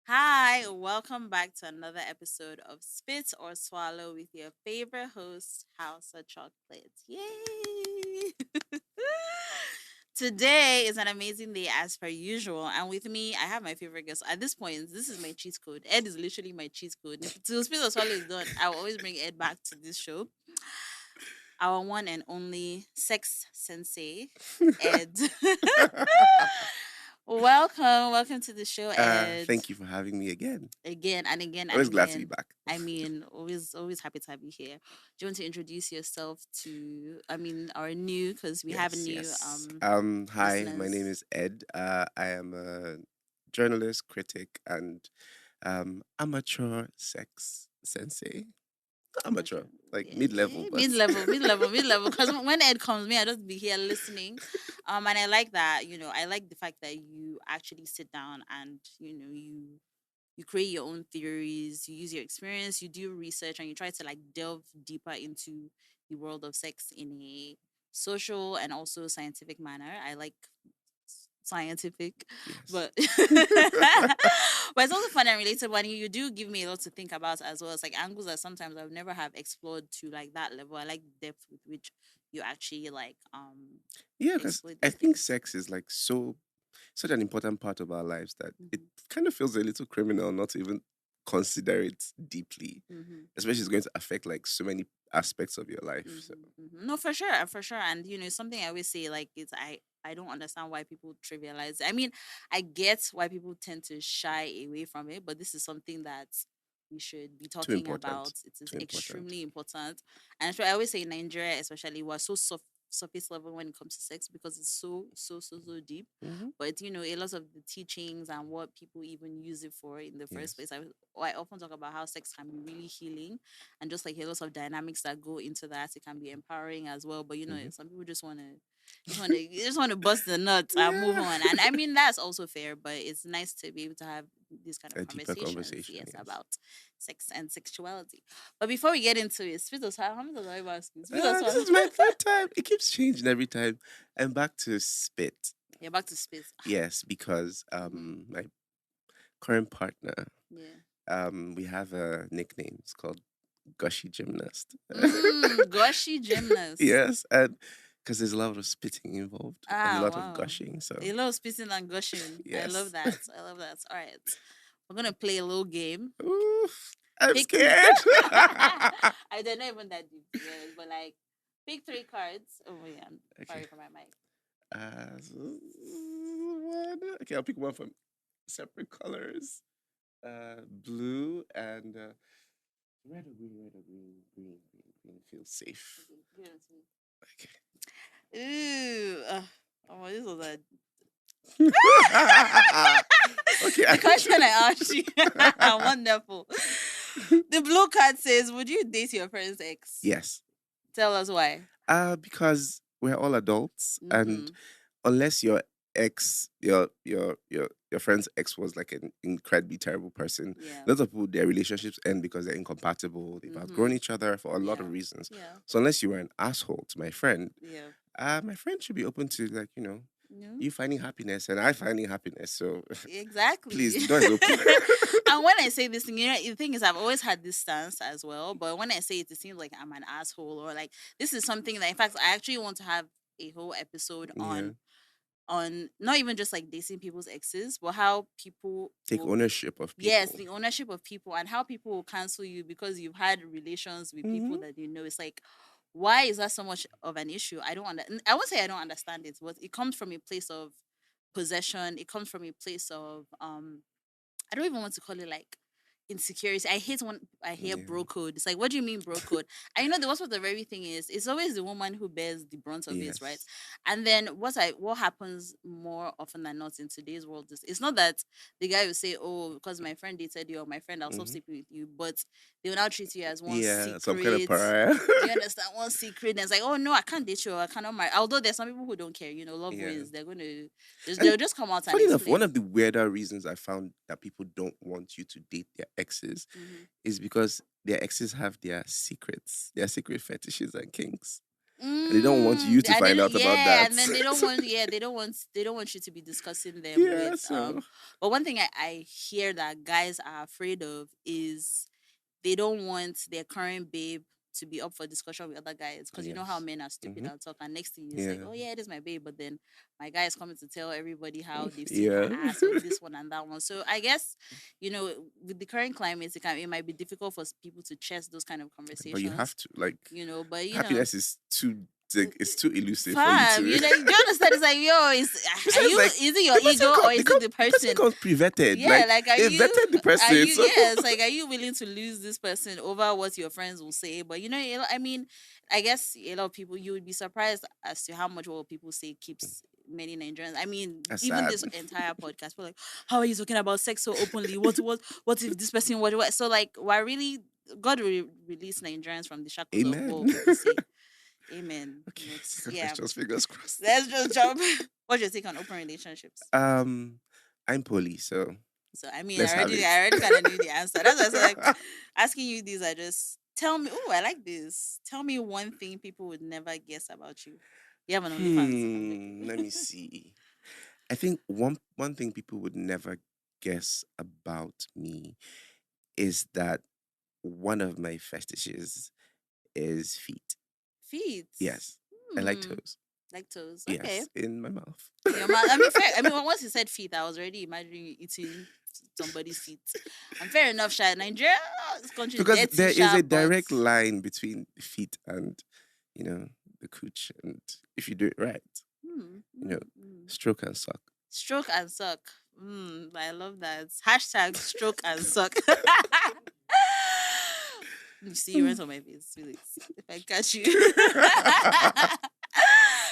Hi, welcome back to another episode of Spit or Swallow with your favorite host, Hausa Chocolate. Yay! Today is an amazing day as per usual, and with me, I have my favorite guest. At this point, this is my cheat code. Ed is literally my cheat code. If till Spit or Swallow is done, I'll always bring Ed back to this show. Our one and only Sex Sensei, Ed. welcome to the show, Ed. Thank you for having me again. Again and again and Always glad to be again. back. I mean, always happy to have you here. Do you want to introduce yourself to, our new, because we have Yes, new yes. Hi, my name listeners. is Ed. I am a journalist, critic, and amateur sex sensei. Amateur, Amateur. like Yeah, mid-level, yeah, but mid level. Because when Ed comes, me, I just be here listening. And I like that. I like the fact that you actually sit down and you create your own theories, you use your experience, you do research, and you try to like delve deeper into the world of sex in a social and also scientific manner. I like scientific, yes. but but it's also fun and relatable. And you do give me a lot to think about as well. It's like angles that sometimes I've never have explored to like that level. I like the depth with which you actually like Yeah, because explore I these think things. sex is like such an important part of our lives that it Hmm. kind of feels a little criminal not to even consider it deeply, Hmm. especially it's going to affect like so many aspects of your life. So No, for sure. And something I always say, like, it's I don't understand why people trivialize it. I mean, I get why people tend to shy away from it, but this is something that we should be too talking about. important. It is Too important. extremely important, and so I always say in Nigeria, especially, we're so surface level when it comes to sex because it's so deep. Hmm. But a lot of the teachings and what people even use it for in the first Yes. place. I often talk about how sex can be really healing and just like a lot of dynamics that go into that. It can be empowering as well. But Hmm. some people just want to bust the nuts and move Yeah. on. And I mean that's also fair, but it's nice to be able to have these kind of A deeper conversations, conversation, yes, yes. about sex and sexuality. But before we get into it, spit us how many times have I asked you? Spit us This one. is my third time. It keeps changing every time. I'm back to spit. Yeah, back to space. Yes, because Mm-hmm. my current partner, Yeah. we have a nickname. It's called Gushy Gymnast. Gushy gymnast. Yes, and because there's a lot of spitting involved and a Ah, lot of wow. gushing. So A lot of spitting and gushing. I love yes. that. I love that. All right. We're gonna play a little game. Oof, I'm Pick three. scared. I don't know even that deep to be honest, but like pick three cards. Oh yeah, I'm Okay. sorry for my mic. Okay, I'll pick one from separate colors. Blue and red or green, red or green, green, green, green. Feels safe. Okay, give it to me. Okay. Ooh, oh, this was a Okay, I the can question I asked you. try. Wonderful. The blue card says, "Would you date your friend's ex?" Yes. Tell us why. Because we're all adults, and Mm-hmm. unless your friend's ex was like an incredibly terrible person, Yeah. lots of people their relationships end because they're incompatible. They've outgrown Mm-hmm. each other for a lot of Yeah. reasons. Yeah. So unless you were an asshole to Yeah. my friend should be open to like Yeah. you finding happiness and I finding happiness. So please, Exactly. the door is open. And when I say this thing, the thing is, I've always had this stance as well. But when I say it, it seems like I'm an asshole or like this is something that, in fact, I actually want to have a whole episode Yeah, on not even just like dating people's exes, but how people take will, ownership of yes, people. the ownership of people and how people will cancel you because you've had relations with people Hmm. that you know. It's like, why is that so much of an issue? I don't I won't say I don't understand it, but it comes from a place of possession. It comes from a place of I don't even want to call it like insecurity. I hate when I hear Yeah, bro code. It's like, what do you mean bro code? And the what the very thing is, it's always the woman who bears the brunt of it, right? yes, And then what happens more often than not in today's world is it's not that the guy will say, oh, because my friend dated you or my friend I'll stop hmm, sleeping with you, but they will now treat you as one yeah, some kind of secret. pariah. Do you understand? One secret. And it's like, oh no, I can't date you. Or I cannot marry. Although there's some people who don't care. Love Yeah. wins. They're going to And they'll just come out and funny enough, one explain. of the weirder reasons I found that people don't want you to date their exes Hmm. is because their exes have their secrets, their secret fetishes and kinks. and they don't want you to And they find don't, out about yeah, that. and then they don't want, yeah, they don't want you to be discussing them Yeah, with so But one thing I hear that guys are afraid of is they don't want their current babe to be up for discussion with other guys, because you know how yes. men are stupid Hmm. and talk, and next thing you say, Yeah. oh yeah, it is my babe, but then my guy is coming to tell everybody how they've seen her Yeah. ass or this one and that one. So I guess, with the current climate, it might be difficult for people to chest those kind of But you have conversations, to like but happiness is too it's too elusive for you fam, to do you understand? It's like, yo, besides like is it your ego or is it the the person person? becomes pre-vetted. Yeah, Like like, they vetted the are person. you, So yeah, it's like, are you willing to lose this person over what your friends will say? But I mean, I guess a lot of people, you would be surprised as to how much what people say keeps many Nigerians. I mean, that's even sad. this entire podcast, we're like, how are you talking about sex so openly? What if this person, what? So like, why really, God will release Nigerians from the shackles of Amen. what people say. Amen. Okay, But second yeah, question, fingers crossed. let's just jump. What's your take on open relationships? I'm poly, so So I mean, let's have I it. already kind of knew the answer. That's why I said, like, asking you these. I just tell me. Oh, I like this. Tell me one thing people would never guess about you. You have an OnlyFans. I'm Let me joking. see. I think one thing people would never guess about me is that one of my fetishes is feet. Feet. Yes, I like Hmm. toes. Like toes. Okay. Yes, in my mouth. In your mouth. I mean, fair. I mean, once you said feet, I was already imagining you eating somebody's feet. And fair enough, Sha. Nigeria, this country is Because dirty, there is a sharp, but direct line between the feet and you know the cooch, and if you do it right, hmm, you know, hmm, hmm. stroke and suck. Stroke and suck. I love that. Hashtag stroke and suck. You see, you went on my face. Felix. If I catch you.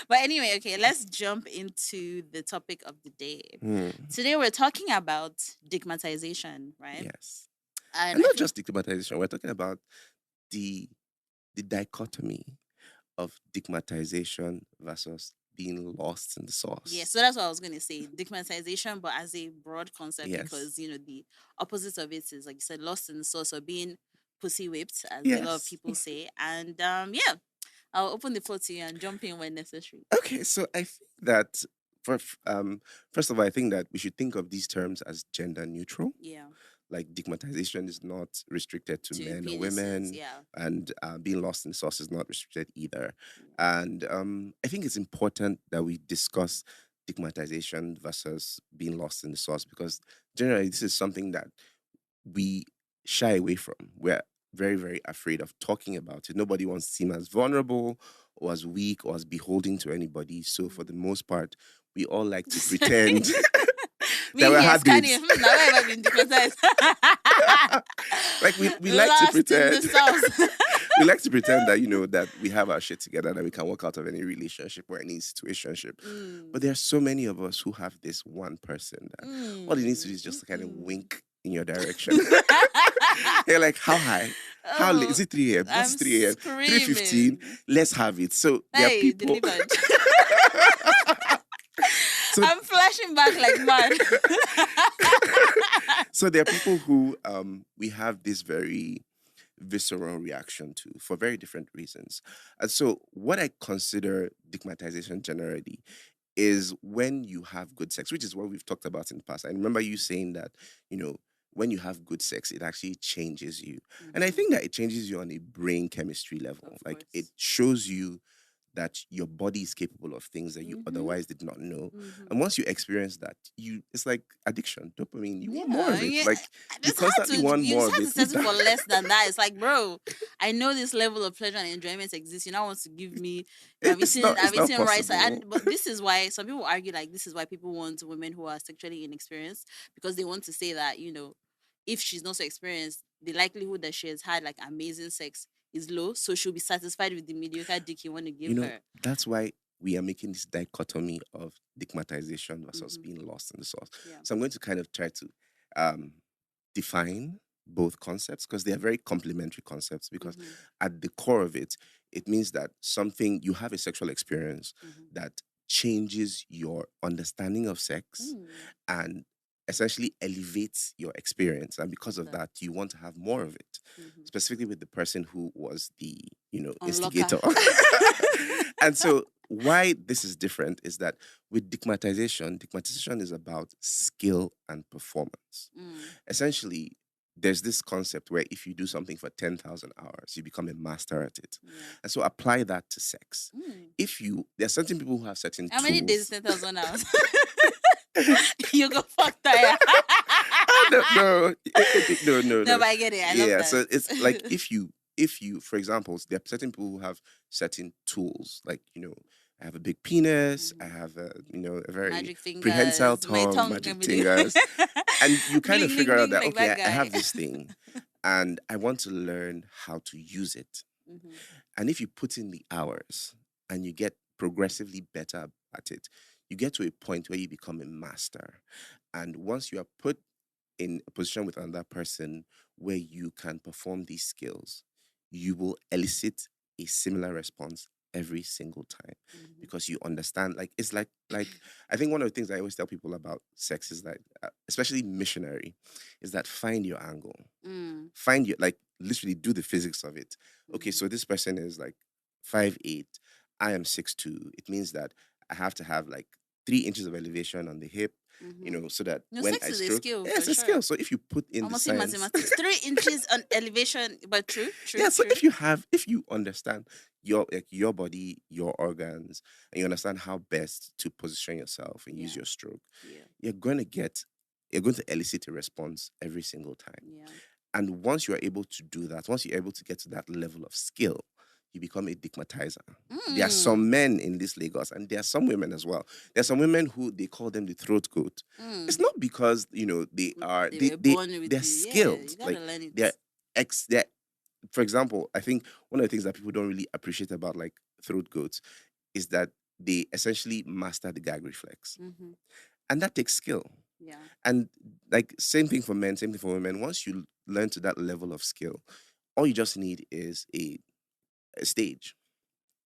But anyway, okay, let's jump into the topic of the day. Hmm. Today we're talking about dickmatization, right? Yes, And and I not think, just stigmatization. We're talking about the the dichotomy of stigmatization versus being lost in the yeah, sauce. so that's what I was going to say. Dickmatization, but as a broad concept, Yes, because, the opposite of it is, like you said, lost in the sauce or being pussy whipped, as a lot of yes. people say. And yeah, I'll open the floor to you and jump in when necessary. Okay, so I think that for first of all, I think that we should think of these terms as gender neutral. Yeah, Like stigmatization is not restricted to to men or penises. women, Yeah. and being lost in sauce is not restricted either. Yeah. And I think it's important that we discuss stigmatization versus being lost in the sauce because generally this is something that we shy away from. We're very, very afraid of talking about it. Nobody wants to seem as vulnerable or as weak or as beholding to anybody. So for the most part, we all like to pretend that Me we're here hard scanning. babes. Now where have I been dickmatized? Like we like to Lost in the pretend sauce. we like to pretend that that we have our shit together, that we can walk out of any relationship or any situationship. But Mm. there are so many of us who have this one person that all he needs to do Mm. is just to kind of Mm-mm. wink in your direction. You're like, how high? How late? Oh, Is it 3 a.m.? What's I'm 3 a.m.? 3:15. screaming. Let's have it. So there are Hey, people. delivered. so I'm flashing back like mad. so there are people who we have this very visceral reaction to for very different reasons. And so what I consider stigmatization generally is when you have good sex, which is what we've talked about in the past. I remember you saying that, you know, when you have good sex, it actually changes you. And I Mhm. think that it changes you on a brain chemistry level. Of Like it course. shows you that your body is capable of things that you Mhm. otherwise did not know. And Mhm. once you experience that, it's like addiction, dopamine. You want more Yeah, of it. yeah. Like you It's hard constantly to want you more just of have to it. settle for less than that. It's like, bro, I know this level of pleasure and enjoyment exists. You now want to give me, It's I've not eaten rice, possible. and but this is why some people argue like this is why people want women who are sexually inexperienced, because they want to say that if she's not so experienced, the likelihood that she has had like amazing sex is low, so she'll be satisfied with the mediocre dick you want to You give know, her. that's why we are making this dichotomy of stigmatization versus Hmm. being lost in the sauce. Yeah. So I'm going to kind of try to um, define both concepts because they are very complementary concepts. Because Hmm. at the core of it, it means that something you have a sexual experience Hmm. that changes your understanding of sex Mm. and essentially elevates your experience, and because of Okay. that you want to have more of it, Mm-hmm. specifically with the person who was the Unlocker. instigator. And so why this is different is that with dickmatization is about skill and performance. Mm. Essentially, there's this concept where if you do something for 10,000 hours, you become a master at it. Yeah. And so apply that to sex. Mm. There are certain people who have certain How many days? tools. 10,000 hours. You go fuck tire. No, no, no, no, No, no. but I get it. I love Yeah, that. so it's like if you, for example, there are certain people who have certain tools, like I have a big penis, I Mhm. have a very Magic prehensile fingers. My tongue, tongue magic can be doing fingers, and you kind of bling bling figure out bling that like okay, that I guy. have this thing, and I want to learn how to use it. Mhm. And if you put in the hours and you get progressively better at it, you get to a point where you become a master. And once you are put in a position with another person where you can perform these skills, you will elicit a similar response every single time Mhm. because you understand. Like it's like I think one of the things I always tell people about sex is that, especially missionary, is that find your angle, Mm. find your, like, literally do the physics of it. Okay, Mhm. so this person is like 5'8", I am 6'2". It means that I have to have like 3 inches of elevation on the hip, Mhm. so that No, when sex I is a stroke, skill yeah, for it's a sure. skill. So if you put in the Almost in science, mathematics. 3 inches on elevation, but true, true, yeah. So true. if you understand your body, your organs, and you understand how best to position yourself and use Yeah, your stroke, yeah, you're going to get you're going to elicit a response every single time. yeah. And once you're able to do that, once you're able to get to that level of skill, you become a dickmatizer. There are some Mm. men in this Lagos, and there are some women as well. There are some women who they call them the throat goat. It's Mm. not because they are They were born with they're you. Yeah, you skilled. gotta Like learn it. they're they're, for example, I think one of the things that people don't really appreciate about like throat goats is that they essentially master the gag reflex, Mm-hmm. and that takes skill. Yeah. And like same thing for men, same thing for women. Once you learn to that level of skill, all you just need is a stage.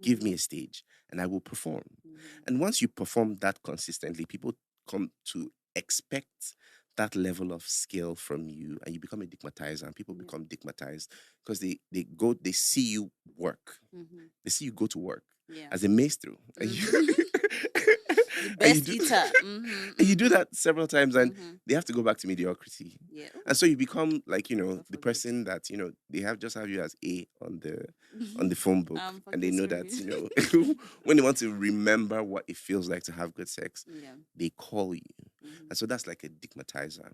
Give Mm-hmm. me a stage and I will perform. Mm-hmm. And once you perform that consistently, people come to expect that level of skill from you, and you become a dickmatizer, and people Yeah. become dickmatized because they see you work. Mm-hmm. They see you go to work Yeah. as a maestro, and you Mm-hmm. The and you best do eater. Mm-hmm. and you do Mm-hmm. that several times, and Mm-hmm. they have to go back to mediocrity. Yeah. Ooh, And so you become like God the forbid. person that they have you as A on the phone book, and they Fucking know that screaming. when they want to remember what it feels like to have good sex, Yeah. they call you. Mm-hmm. And so that's like a dickmatizer.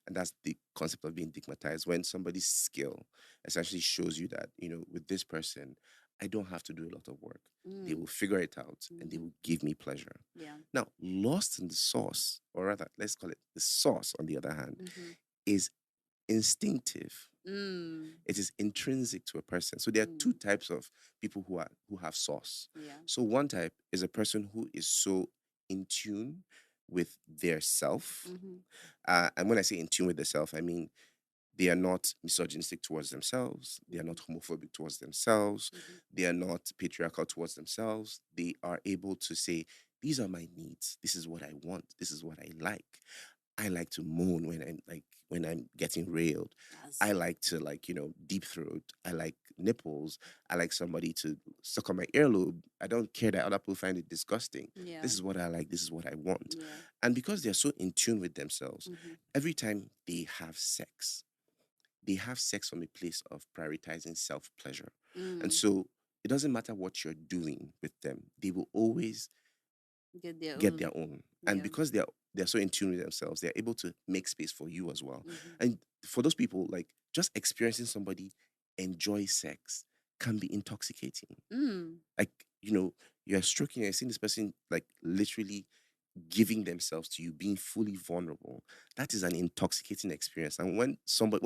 And that's the concept of being dickmatized, when somebody's skill essentially shows you that, with this person, I don't have to do a lot of work. They Mm. will figure it out and they Mm-hmm. will give me pleasure. Yeah. Now, lost in the sauce, or rather, let's call it the sauce, on the other hand, Mm-hmm. is instinctive. Mm. It is intrinsic to a person. So there are two Mm. types of people who have sauce. Yeah. So one type is a person who is so in tune with their self. Mm-hmm. And when I say in tune with their self, I mean they are not misogynistic towards themselves. They are Mm-hmm. not homophobic towards themselves. Mm-hmm. They are not patriarchal towards themselves. They are able to say, these are my needs. This is what I want. This is what I like. I like to moan when I'm getting railed. I As like to deep throat. I like nipples. I like somebody to suck on my earlobe. I don't care that other people find it disgusting. yeah. This is what I like. This is what I want. Yeah. And because they're so in tune with themselves, Mm-hmm. every time they have sex from a place of prioritizing self pleasure. And Mm. so it doesn't matter what you're doing with them, they will always Get their get own. their own. And Yeah. because they're so in tune with themselves, they're able to make space for you as well. Mm-hmm. And for those people, like, just experiencing somebody enjoy sex can be intoxicating. Mm. Like, you're stroking and seeing this person like literally giving themselves to you, being fully vulnerable. That is an intoxicating experience. And when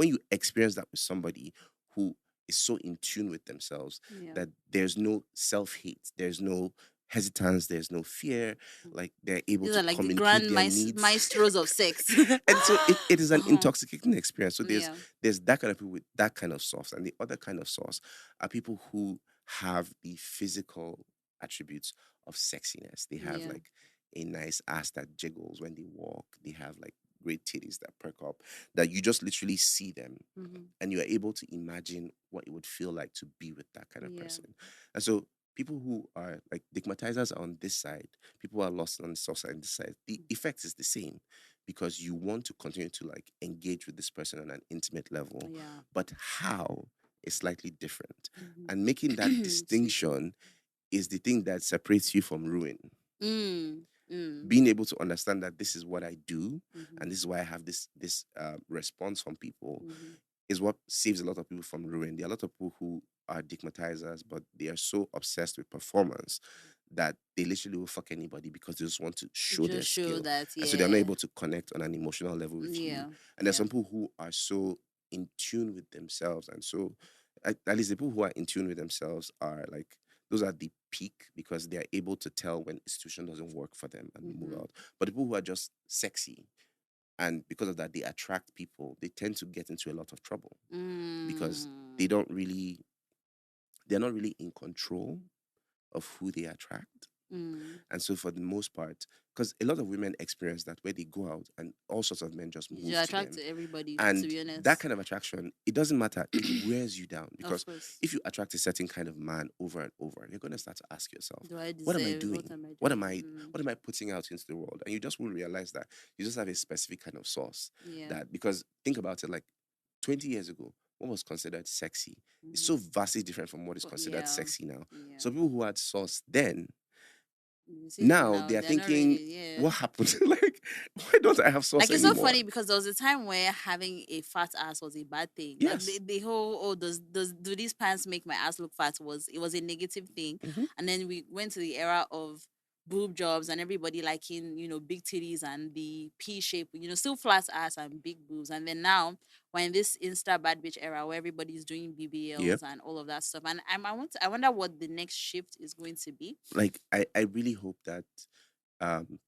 you experience that with somebody who is so in tune with themselves Yeah. that there's no self-hate, there's no hesitance, there's no fear, Mm. like they're able These to are like the communicate grand their needs. maestros of sex. And so it is an Uh-huh. intoxicating experience. So there's Yeah. there's that kind of people with that kind of sauce, and the other kind of sauce are people who have the physical attributes of sexiness. They have Yeah. like a nice ass that jiggles when they walk. They have like great titties that perk up, that you just literally see them Mm-hmm. and you are able to imagine what it would feel like to be with that kind of Yeah. person. And so people who are like dickmatizers are on this side, people who are lost on the soft side, this side, the effect is the same because you want to continue to like engage with this person on an intimate level, Yeah. but how is slightly different. And making that Mm-hmm. Excuse me. distinction is the thing that separates you from ruin. Mm. Mm. Being able to understand that this is what I do Mm-hmm. and this is why I have this response from people Mm-hmm. is what saves a lot of people from ruin. There are a lot of people who are digmatizers, but they are so obsessed with performance that they literally will fuck anybody because they just want to show their Just show skill. that, And so they're not yeah. able to connect on an emotional level with you. Yeah. And there's Yeah. some people who are so in tune with themselves. And so at least the people who are in tune with themselves are like, those are the peak because they're able to tell when institution doesn't work for them and move Mm-hmm. out. But the people who are just sexy, and because of that they attract people, they tend to get into a lot of trouble because Mm. they don't really they're not really in control of who they attract. Mm. And so for the most part, because a lot of women experience that where they go out and all sorts of men just You move to attract them. to everybody, to And be that honest. kind of attraction, it doesn't matter, it wears you down Of because course. if you attract a certain kind of man over and over, you're going to start to ask yourself, Do I what am I deserve? What doing? am I what am doing? i what am I putting out into the world? And you just will realize that you just have a specific kind of sauce. Yeah. That because think about it, like 20 years ago, what was considered sexy is Mm-hmm. so vastly different from what is considered Yeah. sexy now. Yeah. So people who had sauce then, You see them now now, they're they're not thinking, really, yeah. what happened? Like, why don't I have sauce Like it's so anymore? funny because there was a time where having a fat ass was a bad thing. Like Yes. the whole does do these pants make my ass look fat was it was a negative thing. Hmm. And then we went to the era of boob jobs and everybody liking, big titties and the P shape, still flat ass and big boobs. And then now we're in this Insta bad bitch era where everybody's doing Yep. BBLs and all of that stuff. And I wonder what the next shift is going to be. Like I really hope that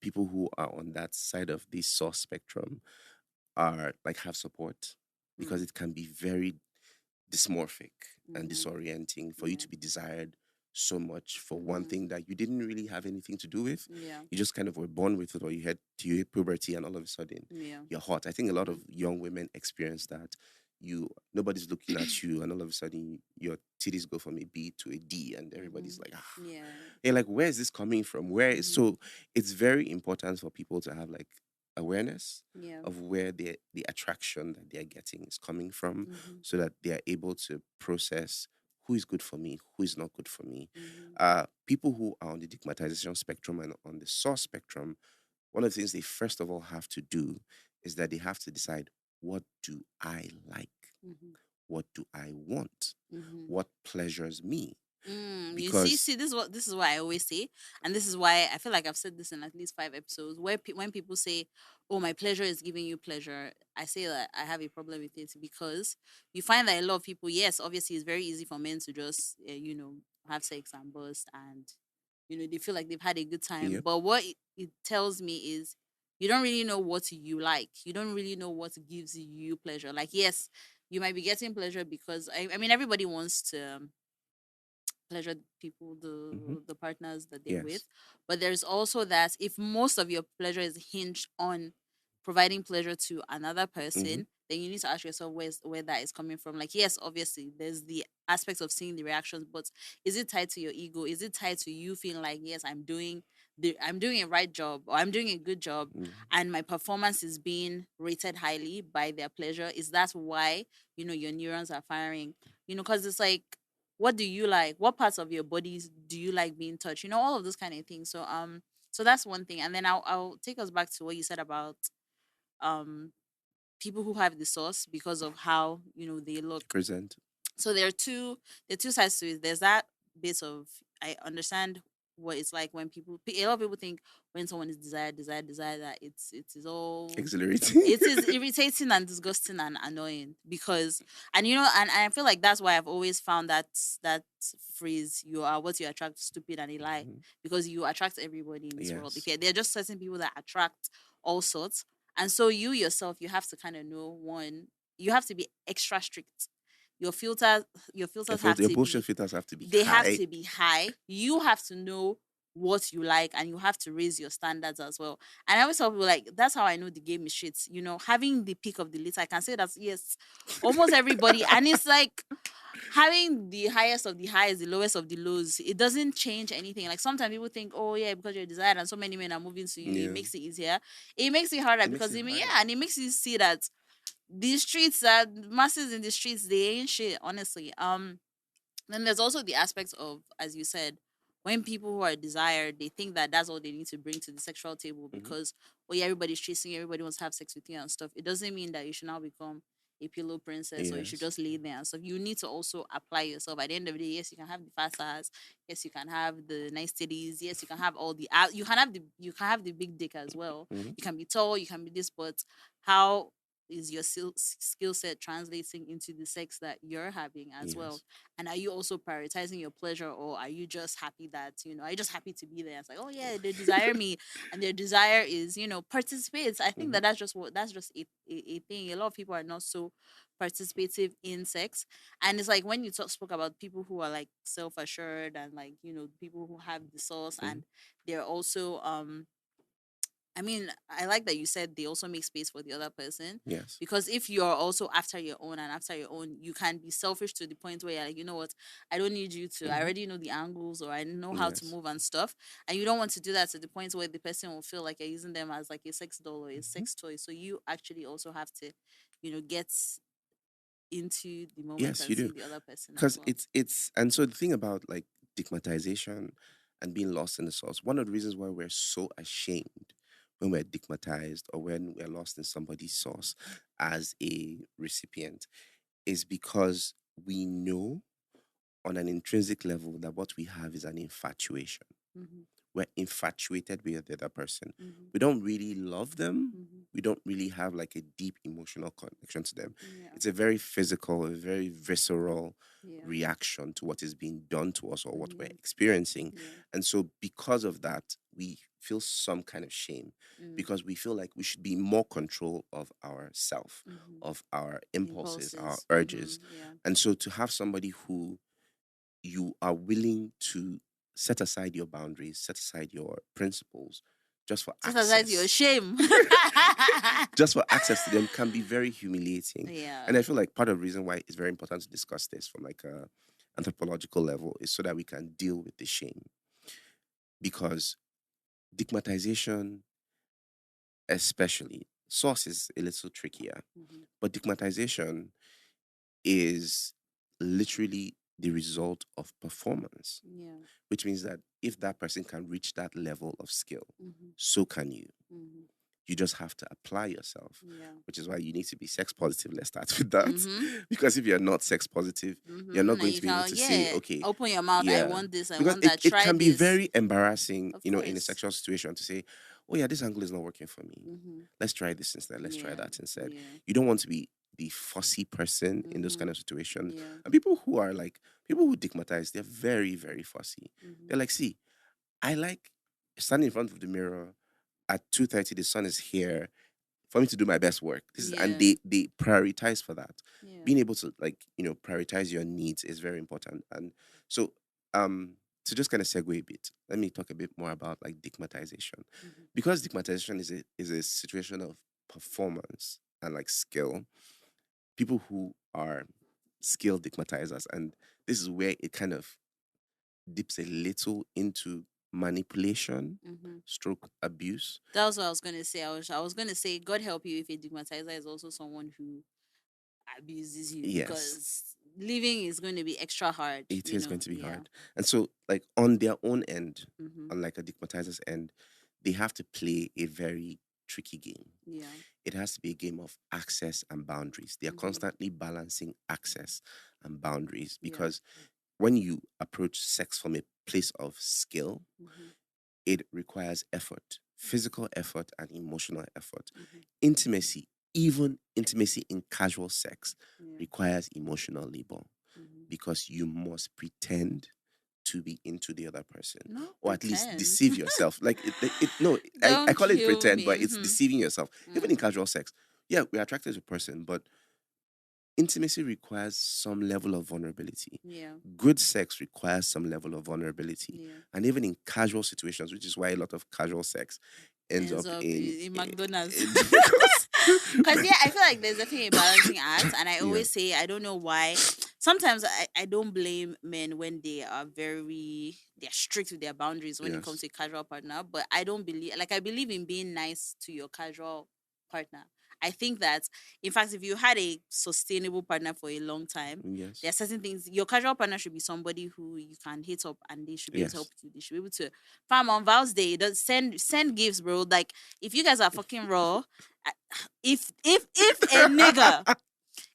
people who are on that side of the sauce spectrum are like have support because Mm. it can be very dysmorphic and Mm-hmm. disorienting for you Yeah. to be desired so much for one Mm-hmm. thing that you didn't really have anything to do with. Yeah. You just kind of were born with it, or you hit puberty, and all of a sudden Yeah. you're hot. I think a lot Mm-hmm. of young women experience that. Nobody's looking at you, and all of a sudden your titties go from a B to a D, and everybody's like, ah, Yeah. you're like, where is this coming from? Where is Mm-hmm. so? It's very important for people to have like awareness Yeah. of where the attraction that they're getting is coming from, Mm-hmm. so that they are able to process who is good for me, who is not good for me. Mm-hmm. People who are on the stigmatization spectrum and on the source spectrum, one of the things they first of all have to do is that they have to decide, what do I like? Mm-hmm. What do I want? Mm-hmm. What pleasures me? You see, Because this is what I always say, and this is why I feel like I've said this in at least 5 episodes. Where when people say, "Oh, my pleasure is giving you pleasure," I say that I have a problem with it because you find that a lot of people, yes, obviously, it's very easy for men to just, have sex and bust, and they feel like they've had a good time. yep, But what it tells me is you don't really know what you like. You don't really know what gives you pleasure. Like, yes, you might be getting pleasure because I mean everybody wants to pleasure people, hmm, the partners that they're with. yes, But there's also that if most of your pleasure is hinged on providing pleasure to another hmm, person, then you need to ask yourself where that is coming from. Like, yes, obviously there's the aspects of seeing the reactions, but is it tied to your ego? Is it tied to you feeling like, yes, I'm doing a right job, or I'm doing a good job, and my performance is being rated highly by their pleasure? Is that why your neurons are firing? Because it's like, what do you like? What parts of your bodies do you like being touched? All of those kind of things. So that's one thing. And then I'll take us back to what you said about um people who have the sauce because of how they look. present. So there are two sides to it. There's that bit of, I understand what it's like when a lot of people think when someone is desired, that it is all, Exhilarating. it is irritating and disgusting and annoying because, and I feel like that's why I've always found that phrase, you are what you attract, stupid and a lie, Mhm. because you attract everybody in this world. Yes. Okay, there are just certain people that attract all sorts. And so you yourself, you have to kind of know, one, you have to be extra strict. your filters your filters have Your to bullshit be filters have to be they have high. to be high. You have to know what you like, and you have to raise your standards as well. And I always tell people, like, that's how I know the game is shit. Having the peak of the list, I can say that yes, almost everybody, and it's like having the highest of the highs, the lowest of the lows, it doesn't change anything. Like sometimes people think, oh yeah, because you're desired and so many men are moving to you, it Yeah. makes it easier. It makes it harder It makes because it harder. yeah, and it makes you see that the streets, that masses in the streets, they ain't shit, honestly. Then there's also the aspects of, as you said, when people who are desired, they think that that's all they need to bring to the sexual table Hmm. because, oh yeah, everybody's chasing you, everybody wants to have sex with you and stuff. It doesn't mean that you should now become a pillow princess or you should Yes. just lay there and stuff. You need to also apply yourself. At the end of the day, yes, you can have the fast ass. Yes, you can have the nice titties. Yes, you can have all the. You can have the big dick as well. Hmm. You can be tall. You can be this, but how is your skill set translating into the sex that you're having as well? Yes. And are you also prioritizing your pleasure, or are you just happy that, are you just happy to be there? It's like, oh yeah, they desire me, and their desire is, participates. I think Hmm. that that's just a thing. A lot of people are not so participative in sex. And it's like when you spoke about people who are like self-assured and like, people who have the source, Hmm. and they're also I mean, I like that you said they also make space for the other person, Yes. because if you're also after your own and after your own, you can be selfish to the point where you're like, you know what, I don't need you to. I Hmm. already know the angles, or I know how to Yes. move and stuff. And you don't want to do that to the point where the person will feel like you're using them as like a sex doll or a Hmm. sex toy. So you actually also have to, get into the moment Yes, and you do. see the other person as Because well. it's and so the thing about like stigmatization and being lost in the source, one of the reasons why we're so ashamed when we're stigmatized or when we're lost in somebody's source as a recipient is because we know on an intrinsic level that what we have is an infatuation. Mm-hmm, We're infatuated with the other person. mm-hmm, We don't really love them. mm-hmm. We don't really have like a deep emotional connection to them. Yeah, It's a very physical, a very visceral yeah, reaction to what is being done to us or what we're mm-hmm, experiencing. yeah, And so, because of that, we feel some kind of shame mm, because we feel like we should be more control of our self, mm-hmm. of our impulses, our Impulses. urges. Yeah. And so, to have somebody who you are willing to set aside your boundaries, set aside your principles just for Set aside your access, shame. just for access to them can be very humiliating. Yeah. And I feel like part of the reason why it's very important to discuss this from like a anthropological level is so that we can deal with the shame. Because stigmatization, especially, source is a little trickier, Mm-hmm. but stigmatization is literally the result of performance, Yeah. which means that if that person can reach that level of skill, Mm-hmm. so can you. Mm-hmm. You just have to apply yourself, Yeah. which is why you need to be sex positive. Let's start with that. Mm-hmm. Because if you're not sex positive, you're not Mm-hmm. And going to you be able can, to say, yeah, okay, open your mouth. I yeah. want this. I Because want it, that. it Try can be this. very embarrassing, Of in a course. sexual situation to say, oh, yeah, this angle is not working for me. Mm-hmm. Let's try this instead. Let's try Yeah. that instead. Yeah. You don't want to be the fussy person in those Mm-hmm. kind of situations. Yeah. And people who stigmatize, they're very, very fussy. Mm-hmm. They're like, see, I like standing in front of the mirror at 2:30, the sun is here for me to do my best work. And Yeah. they prioritize for that. Yeah. Being able to prioritize your needs is very important. And so to just kind of segue a bit, let me talk a bit more about like stigmatization. Mm-hmm. Because stigmatization is a situation of performance and like skill. People who are skilled stigmatizers, and this is where it kind of dips a little into manipulation, Mm-hmm. stroke abuse. That was what I was gonna say. I was gonna say, God help you if a stigmatizer is also someone who abuses you, Yes, because living is going to be extra hard. it is going to be Yeah. hard. And so, like on their own end, Mm-hmm. on like a stigmatizer's end, they have to play a very tricky game. Yeah. It has to be a game of access and boundaries. They are Mm-hmm. constantly balancing access and boundaries Yeah. because when you approach sex from a place of skill, Mm-hmm. it requires effort, physical effort and emotional effort. Mm-hmm. Intimacy, even intimacy in casual sex, Yeah. requires emotional labor Mm-hmm. because you must pretend to be into the other person, Not or at least pretend. deceive yourself. No, I Don't call it kill pretend, me. but it's Mm-hmm. deceiving yourself. Even in Mm. casual sex, yeah, we're attracted to a person, but Intimacy requires some level of vulnerability. Yeah. Good sex requires some level of vulnerability. Yeah. And even in casual situations, which is why a lot of casual sex ends Ends up up in McDonald's. because Because yeah, I feel like there's definitely a balancing act, and I yeah. always say I don't know why. Sometimes I don't blame men when they're strict with their boundaries when it comes Yes. to a casual partner, but I don't believe, like, I believe in being nice to your casual partner. I think that, in fact, if you had a sustainable partner for a long time, there Yes. are certain things. Your casual partner should be somebody who you can hit up, and they should be able to help Yes. you. They should be able to, fam, on Val's Day, does send gifts, bro. Like, if you guys are fucking raw, if a nigga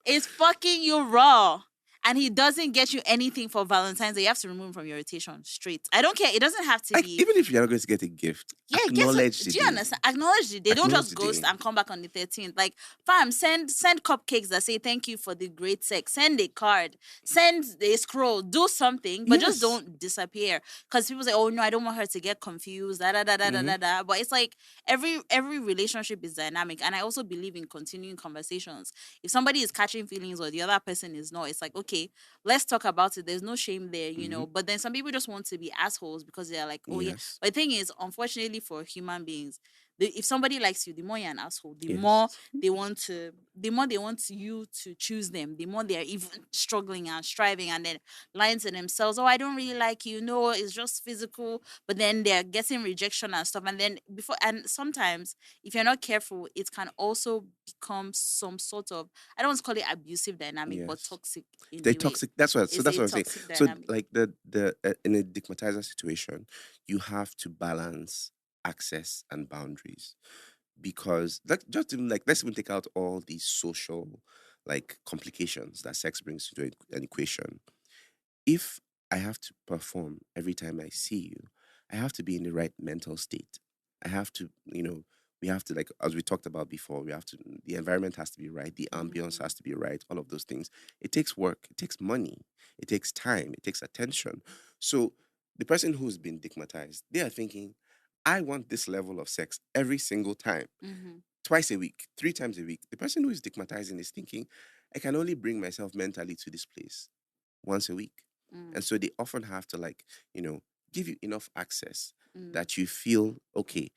is fucking you raw and he doesn't get you anything for Valentine's Day, you have to remove him from your rotation straight. I don't care. It doesn't have to Like, be. even if you're not going to get a gift, Yeah, guess what? acknowledge the Do you day. understand? Acknowledge it. They don't Acknowledge just the ghost day. and come back on the 13th. Like, fam, send cupcakes that say thank you for the great sex. Send a card. Send a scroll. Do something, but just Yes. don't disappear. Because people say, oh no, I don't want her to get confused. Da da da da da Mm-hmm. da da. But it's like every relationship is dynamic, and I also believe in continuing conversations. If somebody is catching feelings or the other person is not, it's like, okay, let's talk about it. There's no shame there, you Mm-hmm. know. But then some people just want to be assholes because they're like, oh yeah. Yes. But the thing is, unfortunately for human beings, if somebody likes you, the more you're an asshole, Yes. the more they want you to choose them, the more they're even struggling and striving and then lying to themselves. Oh, I don't really like you. No, it's just physical. But then they're getting rejection and stuff. And then and sometimes if you're not careful, it can also become some sort of, I don't want to call it abusive dynamic, but Yes. toxic in They a way. toxic. That's what. So It's that's a what I'm saying. toxic So dynamic. like the in a dickmatizer situation, you have to balance access and boundaries, because like just even like let's even take out all these social like complications that sex brings to an equation. If I have to perform every time I see you, I have to be in the right mental state. I have to, we have to, like, as we talked about before, we have to, the environment has to be right, the ambience Mm, has to be right, all of those things. It takes work, it takes money, it takes time, it takes attention. So the person who's been stigmatized, they are thinking, I want this level of sex every single time, mm-hmm, twice a week, three times a week. The person who is stigmatizing is thinking, I can only bring myself mentally to this place once a week. mm, And so they often have to, like, you know, give you enough access mm. that you feel, okay,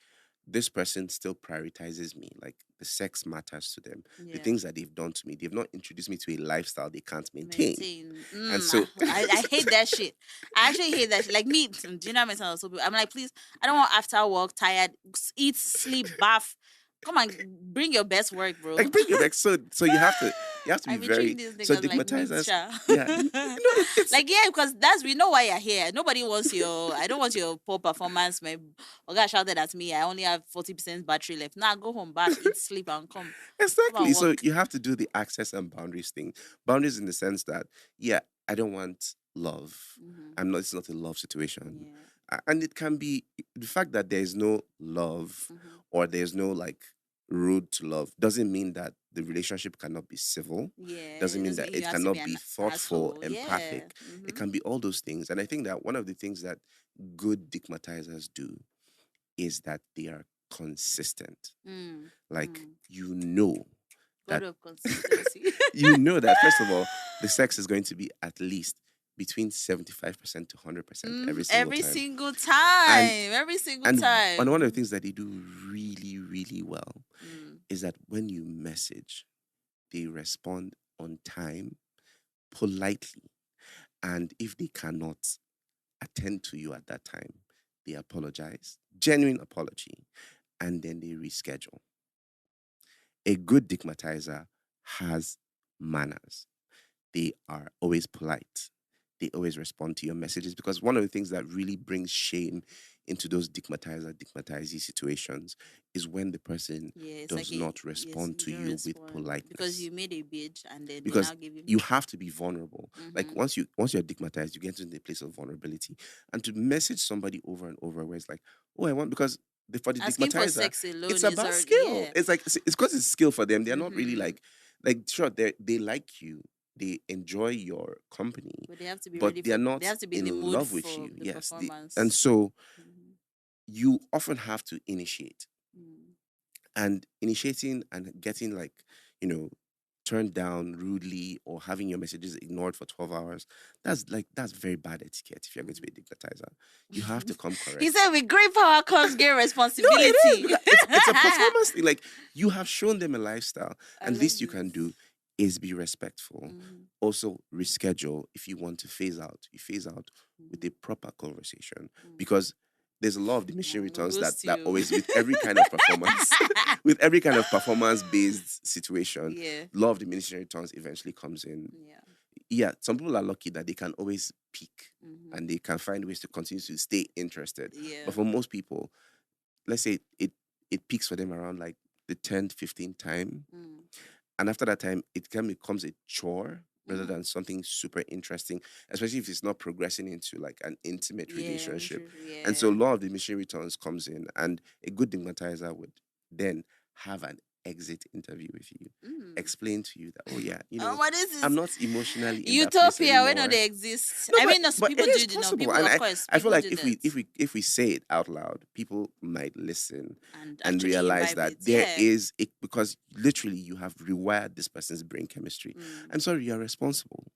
this person still prioritizes me. Like the sex matters to them. The Yeah. things that they've done to me, they've not introduced me to a lifestyle they can't maintain. Maintain. And so, I hate that shit. I actually hate that shit. Like me, do you know what I'm like, please, I don't want after work, tired, eat, sleep, bath. Come on, bring your best work, bro. like, bring it back. So you have to be I be treating very, these so niggas like meat, stigmatizers. sha. Yeah, it's Like, yeah, because we know why you're here. Nobody wants I don't want your poor performance. My Oga shouted at me. I only have 40% battery left. Now go home, bath, eat, sleep, and come exactly. and So work. you have to do the access and boundaries thing. Boundaries in the sense that, yeah, I don't want love. Mm-hmm. I'm not. It's not a love situation, Yeah. and it can be the fact that there is no love Mm-hmm. or there's no like road to love doesn't mean that the relationship cannot be civil. Yeah, Doesn't it mean doesn't that mean you it have to be cannot be an thoughtful, asshole. Yeah. empathic. It Mm-hmm. can be all those things, and I think that one of the things that good stigmatizers do is that they are consistent. Mm. Like, Mm. God that of consistency. first of all, the sex is going to be at least between 75% to 100% Mm, every single every time. single And time. Every single one of the time. things that they do really, really well Mm. is that when you message, they respond on time, politely. And if they cannot attend to you at that time, they apologize, genuine apology, and then they reschedule. A good stigmatizer has manners. They are always polite. They always respond to your messages, because one of the things that really brings shame into those stigmatizee situations is when the person Yeah, it's like does a not yes, respond you to don't you with respond because politeness. you made a bitch and then they Because now give you. you have to be vulnerable. Like, Mm-hmm. once you're stigmatized, you get into the place of vulnerability. And to message somebody over and over where it's like, oh, I want, because for the Asking for stigmatizer, sex it's alone is about already, skill. yeah. It's like it's because it's skill for them. They're not really Mm-hmm. like sure, they like you, they enjoy your company, But they have to be but ready they are for. They not have to be in the in mood love with for you. the Yes. And performance. so Mm-hmm. you often have to initiate, Mm. and initiating and getting, like, you know turned down rudely or having your messages ignored for 12 hours, that's very bad etiquette if you're going to be a dignitizer. You have to come He correct. said, "With great power comes great No, it is responsibility." because it's a performance thing. Like, you have shown them a lifestyle, I and love least you this. can do is be respectful. Mm-hmm. Also, reschedule if you want to phase out. You phase out with a Mm-hmm. proper conversation, Mm-hmm. because there's a law of diminishing We'll returns that ghost that you. always, with every kind of performance, with every kind of performance based situation, Yeah. law of diminishing returns eventually comes in. Yeah. Yeah, some people are lucky that they can always peak Mm-hmm. and they can find ways to continue to stay interested. Yeah. But for most people, let's say it peaks for them around like the 10th, 15th time. Mm. And after that time, it can becomes a chore rather Mm-hmm. than something super interesting, especially if it's not progressing into like an intimate Yeah. relationship. And so Yeah. law of diminishing returns comes in, and a good stigmatizer would then have an exit interview with you, Mm. explain to you that, oh yeah, What is I'm this? not emotionally in that place Utopia, where do anymore. they exist? No, I but mean, no, but people it do is it, you know. possible, People, and of I course, I feel people like do if that we say it out loud, people might listen and and actually realize imbibe that it. there Yeah. is it, because literally you have rewired this person's brain chemistry. Mm. I'm sorry, you're responsible.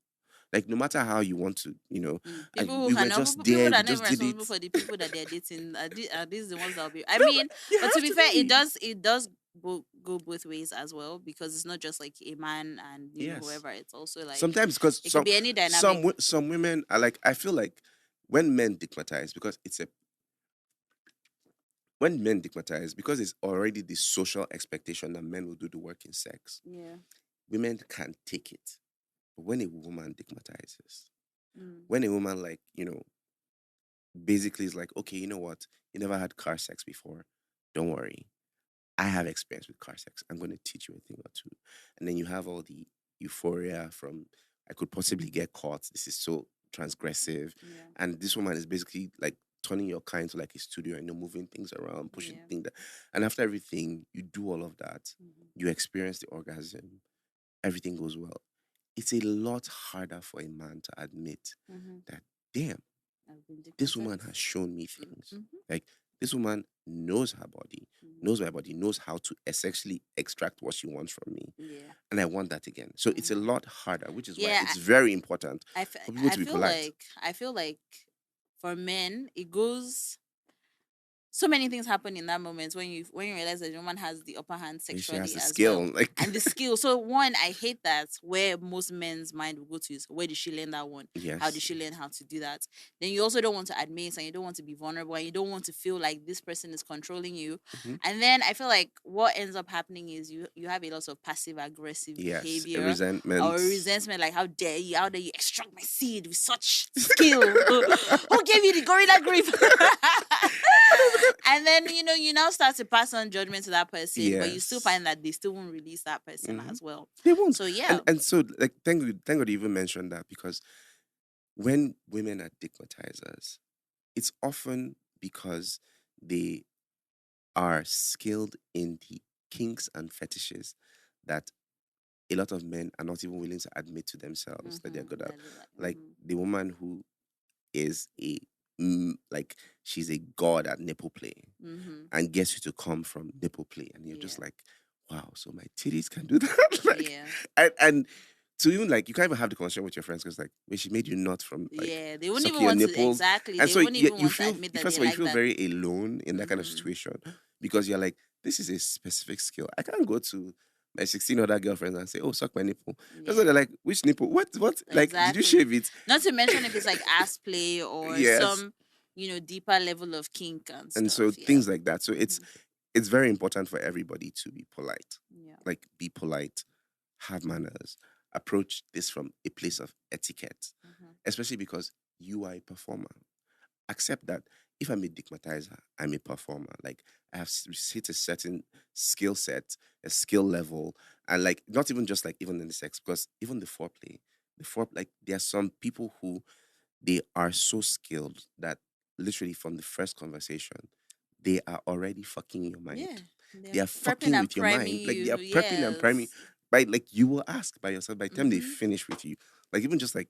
Like, no matter how you want to, Mm. like, People who we were cannot, just people there, we that are not even just did it. responsible for the people that they're dating. Are these the ones that will be? I No, mean, but you but to have be to fair, be. it does go both ways as well, because it's not just like a man and Yes. whoever. It's also like Sometimes, because it could be any dynamic. some women are like, I feel like when men stigmatize, because it's a when men stigmatize, because it's already the social expectation that men will do the work in sex, Yeah. women can't take it. But when a woman stigmatizes, Mm. when a woman, like, basically is like, okay, you know what? You never had car sex before. Don't worry. I have experience with car sex. I'm going to teach you a thing or two. And then you have all the euphoria from, I could possibly get caught. This is so transgressive. Yeah. And this woman is basically like turning your car into like a studio, and moving things around, pushing Yeah. things. And after everything, you do all of that. Mm-hmm. You experience the orgasm. Everything goes well. It's a lot harder for a man to admit Mm-hmm. that, damn, I've been this woman has stigmatized. shown me things. Mm-hmm. Like, this woman knows her body, Mm-hmm. knows my body, knows how to essentially extract what she wants from me. Yeah. And I want that again. So it's a Mm-hmm. lot harder, which is why Yeah. it's very important I, for people I to be feel polite. like for men it goes, so many things happen in that moment when you realize that the woman has the upper hand And she has sexually the as well, skill. Like, and the skill. So one, I hate that where most men's mind will go to is, where did she learn that one? How did yes. she learn how to do that? Then you also don't want to admit, and you don't want to be vulnerable, and you don't want to feel like this person is controlling you. Mhm. And then I feel like what ends up happening is you have a lot of passive aggressive Yes. A behavior or resentment. resentment, like, how dare you extract my seed with such skill? Who gave you the gorilla grip? And then you now start to pass on judgment to that person, but you still Yes. find that they still won't release that person Hmm. as well. They won't. So And yeah. and so, like, thank God you even mentioned that, because when women are stigmatizers, it's often because they are skilled in the kinks and fetishes that a lot of men are not even willing to admit to themselves that they're good at. That is like, Like, the woman who is like, she's a god at nipple play and gets you to come from nipple play, and you're just yeah, like, wow, so my titties can do that. Like, yeah, and to even, like, you can't even have the conversation with your friends, because, like, wait, she made you not from, like, yeah. They won't even sucking your want to, nipples. exactly. And They so won't even you want to feel, admit that first they of all, you like feel that. very alone in that kind of situation, because you're like, this is a specific skill. I can't go to my 16 other girlfriends and say, oh, suck my nipple. That's why Yeah, they're like, which nipple? What? Like, did you exactly. shave it? Not to mention if it's like ass play or Yes. some deeper level of kink and And so stuff. Yeah. things like that. So Mhm. it's very important for everybody to be polite. Yeah. Like, be polite, have manners, approach this from a place of etiquette, Mhm. especially because you are a performer. Accept that if I'm a stigmatizer, I'm a performer. Like, I have hit a certain skill set, a skill level, and, like, not even just like even in the sex, because even like, there are some people who they are so skilled that literally from the first conversation, they are already fucking your Yeah. mind. They're They are prepping fucking and with your priming mind. Like, they you. are prepping and priming. Yes. By, like, you will ask by yourself by the time they Mm-hmm. finish with you. Like, even just like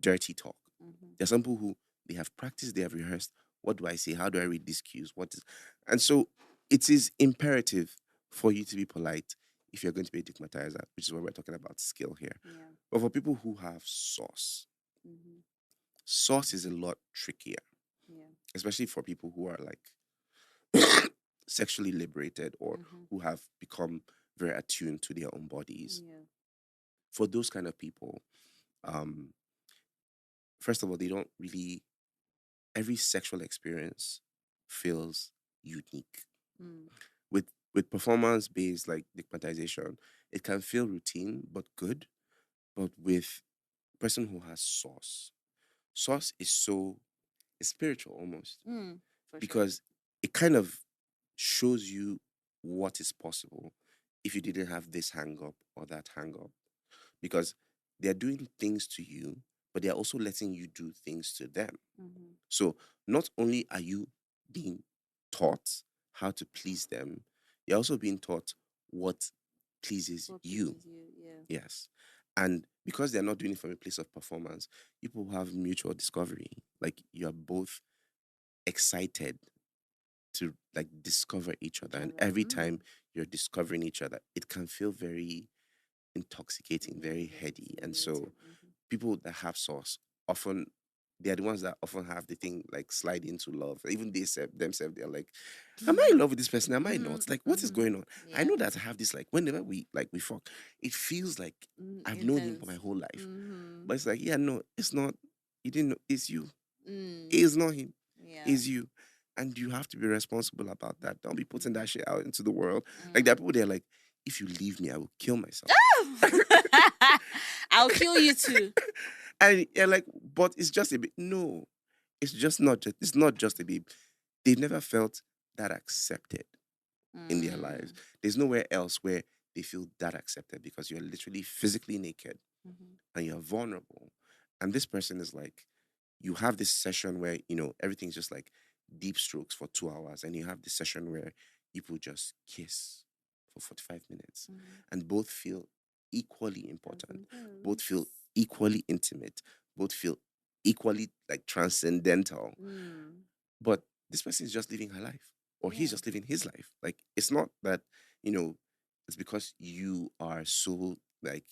dirty talk. Mm-hmm. There are some people who they have practiced, they have rehearsed. What do I say? How do I read these cues? And so it is imperative for you to be polite if you're going to be a dickmatizer, which is what we're talking about, skill here. Yeah. But for people who have sauce, Mm-hmm. sauce is a lot trickier, Yeah. especially for people who are like sexually liberated or Mm-hmm. who have become very attuned to their own bodies. Yeah. For those kind of people, um, first of all, they don't really, every sexual experience feels unique. Mm. With performance based like dickmatization, it can feel routine but good. But with person who has sauce, sauce is so, it's spiritual almost, Mm. For sure. because it kind of shows you what is possible if you didn't have this hang up or that hang up. Because they're doing things to you, but they're also letting you do things to them. Mm-hmm. So not only are you being taught how to please them, you're also being taught what pleases What you. pleases you? Yeah. Yes. And because they're not doing it from a place of performance, people have mutual discovery. Like you are both excited to like discover each Each other. And other. every Mm. time you're discovering each other, it can feel very intoxicating, very Yeah. heady. And so Stimulating. Mm-hmm. people that have sauce often, they're the ones that often have the thing like slide into love. Even they themselves, they're like, am I in love with this person? Am I not? Like, what is Mm-hmm. going on? I Yeah. know that I have this, like, whenever we fuck, it feels like I've known him for my Intense. whole life. Mm-hmm. But it's like, yeah, no, it's not. You didn't know, it's you. Mm. It's not him. Yeah. It's you. And you have to be responsible about that. Don't be putting that shit out into the world. Like there are Mm. people, they're like, if you leave me, I will kill myself. I'll kill you too. And you're like, but it's just a bit. No, it's just not just. It's not just a bit. They've never felt that accepted in their lives. Mm. There's nowhere else where they feel that accepted because you're literally physically naked Mm-hmm. and you're vulnerable. And this person is like, you have this session where everything's just like deep strokes for 2 hours, and you have this session where people just kiss for 45 minutes, Mm-hmm. and both feel equally As important, both intense. feel equally intimate, both feel equally like transcendental. Mm. But this person is just living her life, or he's Yeah. just living his life. Like it's not that you know it's because you are so like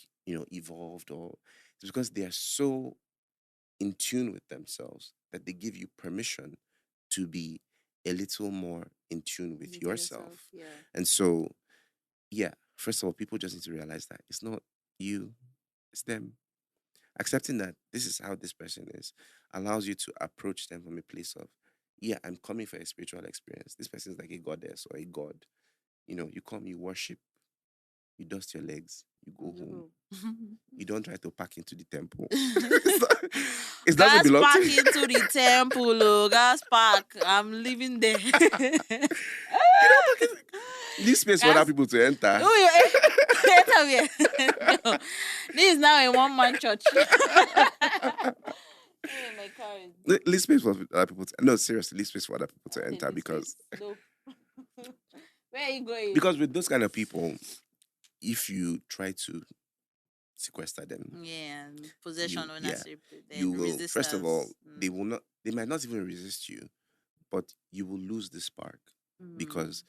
evolved, or it's because they are so in tune with themselves that they give you permission to be a little more in tune with With yourself. yourself. Yeah. And so, yeah, first of all, people just need to realize that it's not you, it's them. Accepting that this is how this person is allows you to approach them from a place of, yeah, I'm coming for a spiritual experience. This person is like a goddess or a god. You come, you worship, you dust your legs, you go And you home. go. You don't try to pack into the temple. it's not, it doesn't Gas belong to pack you. into the temple, oh, gas pack. I'm living there. You don't pack it. Leave space for other Gas. people to enter. Oh, enter where? No, this is now a one-man church. Hey, my car is Leave busy. space for other people to, no, seriously, leave space for other people to Okay, enter, this because space. No. Where are you going? because with those kind of people, if you try to sequester them, Yeah, possession, you yeah, ownership, you will, first of all, resistance. they might not even resist you, but you will lose the spark Mm. because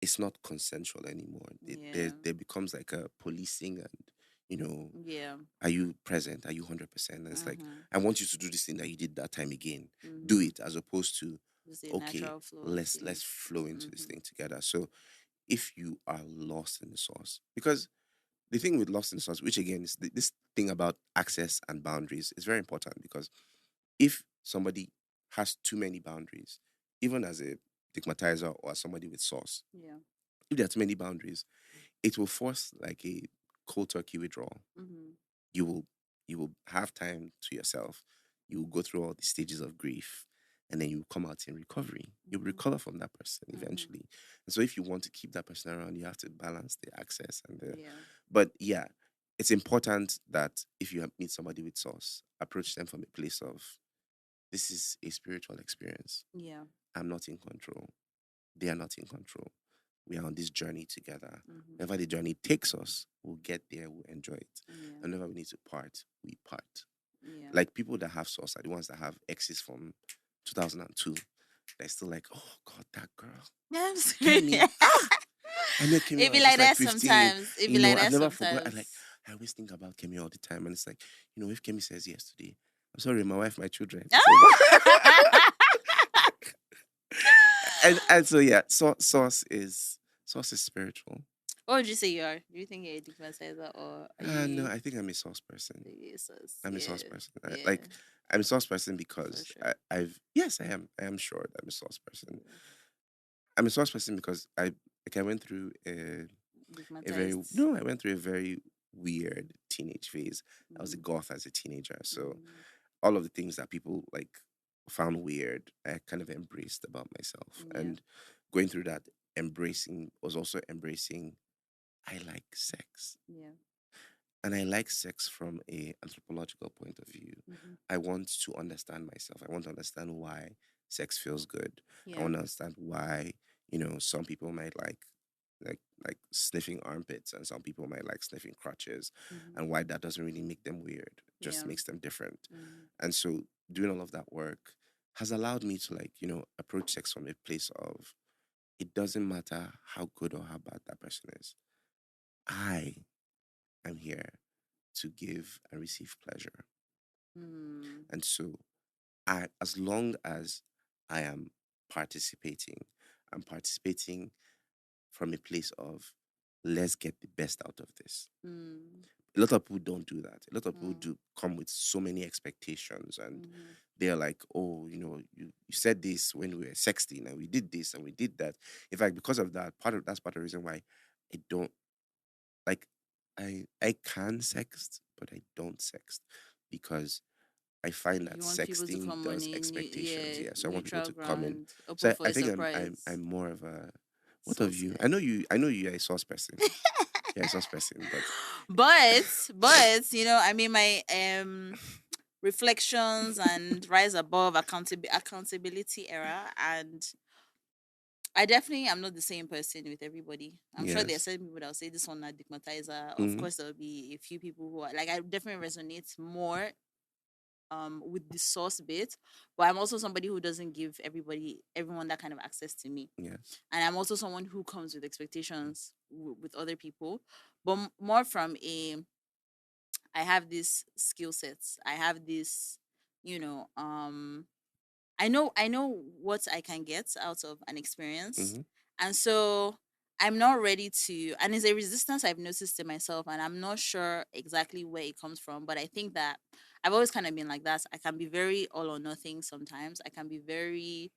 it's not consensual anymore. Yeah, There becomes like a policing, and you know, yeah. are you present? Are you 100%? And it's like, Mm-hmm. I want you to do this thing that you did that time again. Do Mm-hmm. it, as opposed to, Just a okay, natural flow of let's things. flow into this Mm-hmm. thing together. So if you are lost in the sauce, because the thing with lost in the sauce, which again is this thing about access and boundaries, is very important, because if somebody has too many boundaries, even as a stigmatizer or as somebody with sauce, Yeah. if there are too many boundaries, it will force like a cold turkey withdrawal. Mm-hmm. You will have time to yourself. You will go through all the stages of grief, and then you come out in recovery. You'll Mm-hmm. recover from that person Mm-hmm. eventually. And so if you want to keep that person around, you have to balance the access and the, Yeah. but yeah, it's important that if you meet somebody with sauce, approach them from a place of, this is a spiritual experience. Yeah. I'm not in control. They are not in control. We are on this journey together. Mm-hmm. Whenever the journey takes us, we'll get there, we'll enjoy it. Yeah. And whenever we need to part, we part. Yeah. Like people that have sauce are the ones that have exes from 2002. They're still like, oh God, that girl. I'm sorry. Kemi. Ah! I met Kemi when It I be was like just like that 15. sometimes. It be You know, like I've that never forgot. sometimes. I always think about Kemi all the time. And it's like, if Kemi says yes today, I'm sorry, my wife, my children. So, and so yeah, sauce is spiritual. What would you say you are? Do you think you're a dickmatizer or are No, you I think I'm a sauce person. Jesus? I'm a Yeah, sauce person. yeah, I'm a sauce person for because sure. I've yes, I am. I am sure that I'm a sauce person. I'm a sauce person because I went through a very Dickmatized. no, I went through a very weird teenage phase. I was a Mm, goth as a teenager, so mm, all of the things that people like found weird, I kind of embraced about myself. yeah, And going through that embracing was also embracing I like sex. yeah. And I like sex from a anthropological point of view. Mm-hmm. I want to understand myself. I want to understand why sex feels good. I Yeah. want to understand why, some people might like sniffing armpits and some people might like sniffing crotches, Mm-hmm. and why that doesn't really make them weird, just Yeah. makes them different. Mm-hmm. And so doing all of that work has allowed me to approach sex from a place of it doesn't matter how good or how bad that person is. I am here to give and receive pleasure. Mm, And so as long as I am participating, I'm participating from a place of let's get the best out of this. mm, A lot of people don't do that. A lot of people mm, do come with so many expectations, and mm-hmm. they're like, oh, you said this when we were sexting and we did this and we did that. In fact, because of that, that's part of the reason why I don't like I can sext, but I don't sext because I find that You want people to sexting come on does a expectations. yeah Yeah. So I want people neutral to come in. ground, open So for I a think I'm surprise. more of a what of Sauce you? guy. I know you're a sauce person. You're a sauce person, but but I mean my reflections and rise above accountability era, and I definitely am not the same person with everybody. I'm sure there are yes. certain people that will say this one not dickmatizer. Of Mm-hmm. course, there will be a few people who are like I definitely resonate more with the source bit, but I'm also somebody who doesn't give everyone that kind of access to me, Yes. and I'm also someone who comes with expectations with other people, but more from a I have this skill sets. I have this, you know, I know what I can get out of an experience. Mm-hmm. And so I'm not ready to and it's a resistance I've noticed in myself, and I'm not sure exactly where it comes from, but I think that I've always kind of been like that. I can be very all or nothing sometimes. I can be very,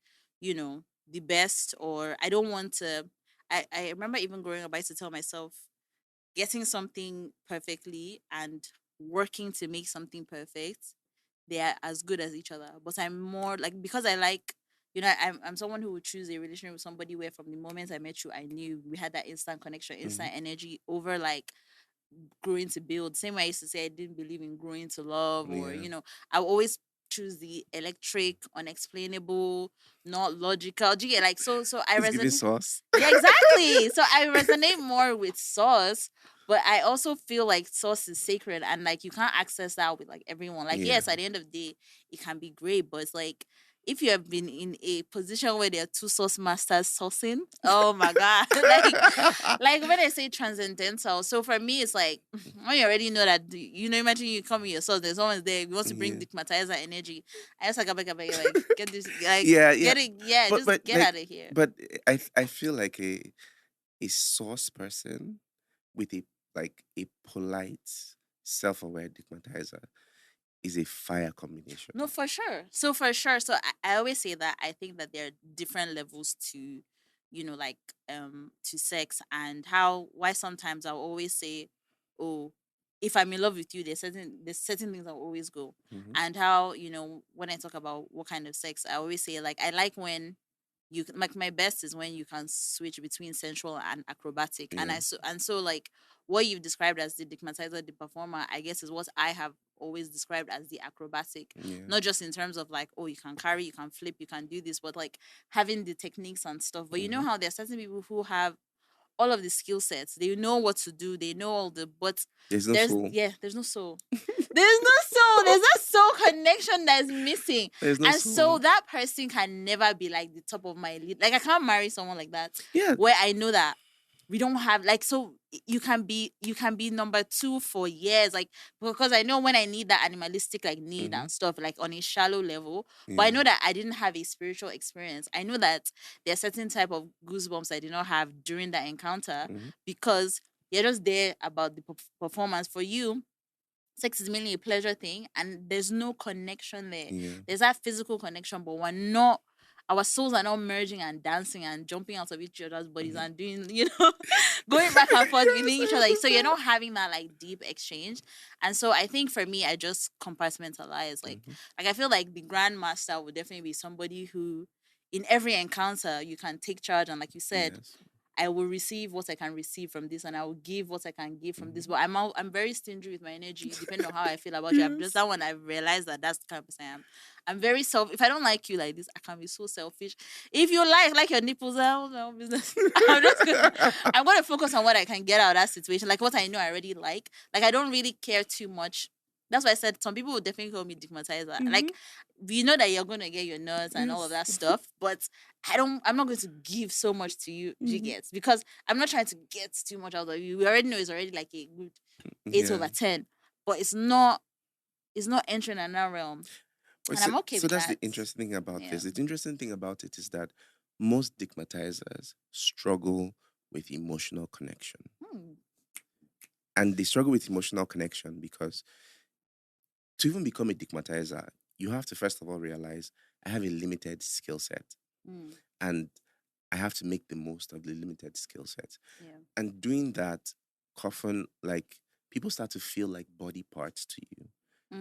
the best, or I don't want to I remember even growing up I used to tell myself getting something perfectly and working to make something perfect, they are as good as each other. But I'm more like because I like, I'm someone who would choose a relationship with somebody where from the moment I met you, I knew we had that instant connection, Mm-hmm. instant energy over like growing to build. Same way I used to say I didn't believe in growing to love, or Yeah. I would always choose the electric, unexplainable, not logical. Do you get like so I It's giving resonate. sauce. Yeah, exactly. So I resonate more with sauce, but I also feel like sauce is sacred and like you can't access that with like everyone. Like, Yeah. yes, at the end of the day, it can be great, but it's like if you have been in a position where there are two sauce masters saucing, oh my god. Like when I say transcendental, so for me it's like when you already know that imagine you come with your sauce, there's someone there, you want to bring Yeah. dickmatizer energy. I just like get this like Yeah, yeah. get it, yeah, But just but get like out of here. but I feel like a sauce person with a polite, self-aware stigmatizer is a fire combination. No, for sure. So for sure. So I always say that I think that there are different levels to, like to sex, and how why sometimes I'll always say, oh, if I'm in love with you, there's certain things I'll always go. Mm-hmm. And how, when I talk about what kind of sex, I always say like I like when like my best is when you can switch between sensual and acrobatic, and Yeah. so like what you've described as the dickmatizer, the performer, I guess is what I have always described as the acrobatic, Yeah. not just in terms of like, oh, you can carry, you can flip, you can do this, but like having the techniques and stuff. But you know Mm-hmm. how there's certain people who have all of the skill sets, they know what to do, they know all the, but There's no soul. there's no soul. There's no soul connection that's missing. There's no And so soul. that person can never be like the top of my lead. Like I can't marry someone like that Yeah. where I know that we don't have like, so you can be number two for years, like, because I know when I need that animalistic like need Mm-hmm. and stuff like on a shallow level, but I Yeah. know that I didn't have a spiritual experience. I know that there are certain type of goosebumps I did not have during that encounter, Mm-hmm. because you're just there about the performance. For you, sex is mainly a pleasure thing, and there's no connection there. Yeah. There's that physical connection, but we're not, our souls are not merging and dancing and jumping out of each other's bodies Mm-hmm. and doing, going back and forth within each other. So you're Understand. not having that like deep exchange. And so I think for me, I just compartmentalize. Mm-hmm. Like I feel like the grandmaster would definitely be somebody who in every encounter you can take charge, and like you said, Yes. I will receive what I can receive from this, and I will give what I can give from this. Mm-hmm. But I'm very stingy with my energy, depending on how I feel about you. I'm just Yes. that one. I realized that that's the kind of person I am. I'm very self. If I don't like you like this, I can be so selfish. If you like your nipples, out my own business. I'm gonna focus on what I can get out of that situation, like what I know I already like. Like I don't really care too much. That's why I said some people would definitely call me dickmatizer. Mm-hmm. Like, we know that you're gonna get your nuts and all of Yes. that stuff, but I'm not going to give so much to you, do you Mm-hmm. get? Because I'm not trying to get too much out of you. We already know it's already like a good eight Yeah. over ten, but it's not entering another realm. But And I'm okay so with that's the that. interesting thing about Yeah. this. The interesting thing about it is that most stigmatizers struggle with emotional connection. Hmm. And they struggle with emotional connection because to even become a stigmatizer, you have to first of all realize I have a limited skill set Hmm. and I have to make the most of the limited skill set. Yeah. And doing that, often, like, people start to feel like body parts to you.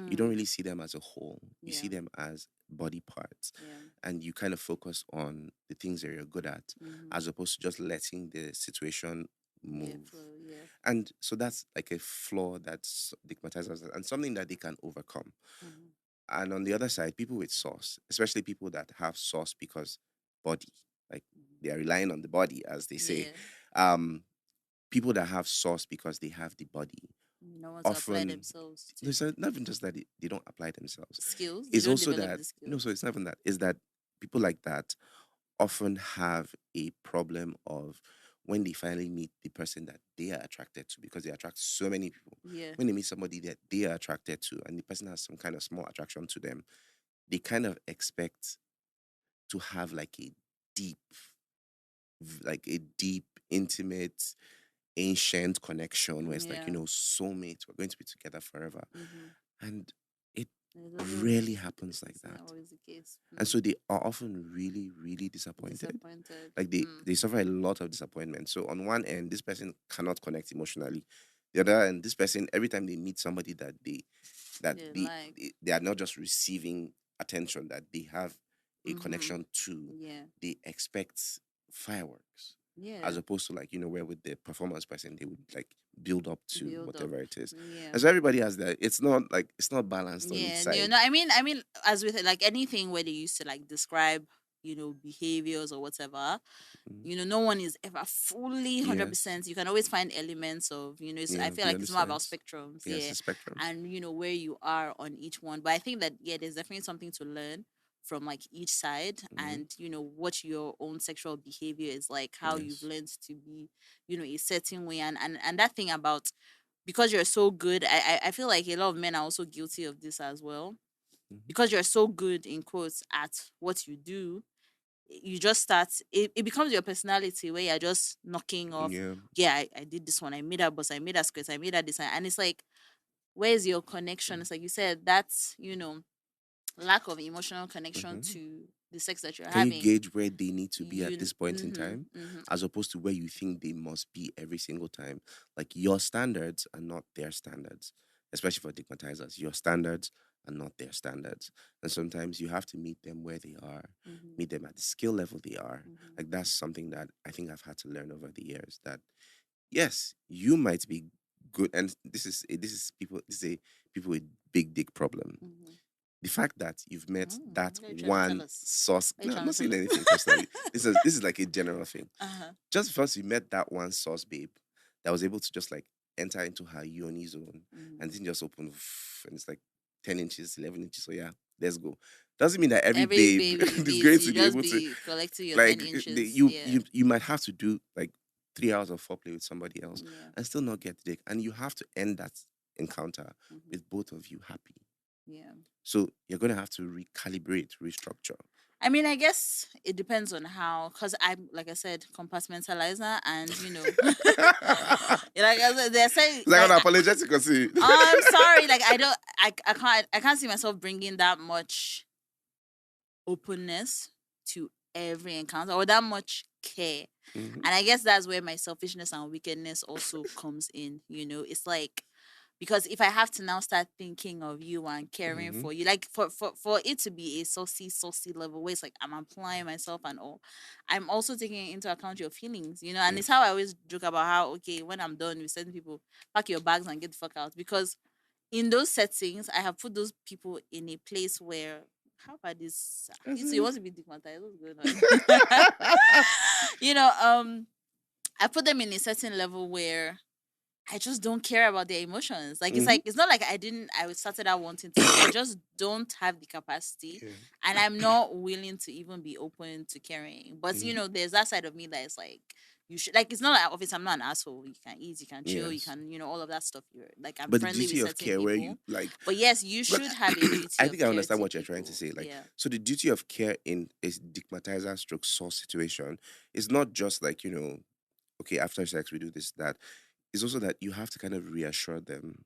You don't Hmm. really see them as a whole. You see Yeah. them as body parts. Yeah. And you kind of focus on the things that you're good at Mm-hmm. as opposed to just letting the situation Yeah. move. Flow. Yeah. And so that's like a flaw that's stigmatized and something that they can overcome. Mm-hmm. And on the other side, people with sauce, especially people that have sauce because body, like they are relying on the body, as they say. Yeah. Um, People that have sauce because they have the body No one to apply often, themselves to it's not even just that they don't apply themselves. skills. They It's don't also develop that, the no, so skills. it's not even that, is that people like that often have a problem of when they finally meet the person that they are attracted to, because they attract so many people. Yeah. When they meet somebody that they are attracted to and the person has some kind of small attraction to them, they kind of expect to have like a deep, like a deep, intimate, ancient connection where it's like, Yeah. soulmates, we're going to be together forever. Mm-hmm. And it It doesn't. rarely happens like It's not that. always the case. And so they are often really, really disappointed. Disappointed. Like they suffer a lot of disappointment. So on one end, this person cannot connect emotionally. The other end, this person, every time they meet somebody that they that Yeah. they Like. they are not just receiving attention, that they have a Mm-hmm. connection to, Yeah. they expect fireworks. As Yeah. opposed to, like, where with the performance person they would like build up to Build up. whatever it is. Yeah. And so everybody has that. It's not balanced on each Yeah. side. No, I mean, as with like anything where they used to like describe, behaviors or whatever, Mhm. no one is ever fully Yes. 100%. You can always find elements of, I Yeah, feel we like it's more about understand. spectrums. Yes, Yeah. the spectrums. And, where you are on each one. But I think that, yeah, there's definitely something to learn from like each side, Hmm. and what your own sexual behavior is like, how you've Yes. learned to be, a certain way. And that thing about, because you're so good, I feel like a lot of men are also guilty of this as well. Hmm. Because you're so good in quotes at what you do, you just start, it becomes your personality, where you're just knocking off, Yeah. yeah, I did this one, I made that boss, I made that script, I made that design. And it's like, where's your connection? It's like you said, that's, lack of emotional connection Hmm. to the sex that you're Can you having. gauge where they need to be at this point in Mm-hmm, time, mm-hmm. as opposed to where you think they must be every single time? Like, your standards are not their standards, especially for stigmatizers. Your standards are not their standards. And sometimes you have to meet them where they are, Mm-hmm, meet them at the skill level they are. mm-hmm. Like, that's something that I think I've had to learn over the years, that yes, you might be good. And this is a people with big dick problem. Mm-hmm. The fact that you've met that What are you trying to tell one us? source, What are you no, I'm trying not to saying tell us? anything personally. This is like a general thing. Uh-huh. Just because you met that one source babe that was able to just like enter into her yoni zone and Mm-hmm. then just open and it's like 10 inches, 11 inches. So yeah, let's go. Doesn't mean that every Every babe baby is beats, going you to be just able to, be collecting your 10 like, inches. you Yeah. you you might have to do like 3 hours of foreplay with somebody else Yeah. and still not get the dick. And you have to end that encounter Hmm. with both of you happy. Yeah. So you're going to have to recalibrate, restructure. I mean, I guess it depends on how, because I'm, like I said, compartmentalizer, and like I said, they're saying Like like unapologetic or see. I'm sorry, like I don't, I can't see myself bringing that much openness to every encounter or that much care. Mhm. And I guess that's where my selfishness and wickedness also comes in. It's like, because if I have to now start thinking of you and caring Mhm. for you, like for it to be a saucy level where it's like I'm applying myself and all, I'm also taking into account your feelings, and it's how I Yes. always joke about how, okay, when I'm done with certain people, pack your bags and get the fuck out. Because in those settings, I have put those people in a place where, how about this? As You in- want to be stigmatized? What's going on? you know, um, I put them in a certain level where I just don't care about their emotions. Mhm. Like it's not like I started out wanting to. I just don't have the capacity, Yeah. and I'm not willing to even be open to caring. But Mhm. there's that side of me that is like, you should, like, it's not like, obviously I'm not an asshole. You can eat, you can chill, you Yes. can, all of that stuff. You're like, I'm But the friendly with duty of certain care, where you people. like, But yes, you but should have a duty I of think I care understand to what you're trying to people. say. Like, Yeah. so the duty of care in a stigmatizer stroke source situation is not just like, okay, after sex we do this, that. It's also that you have to kind of reassure them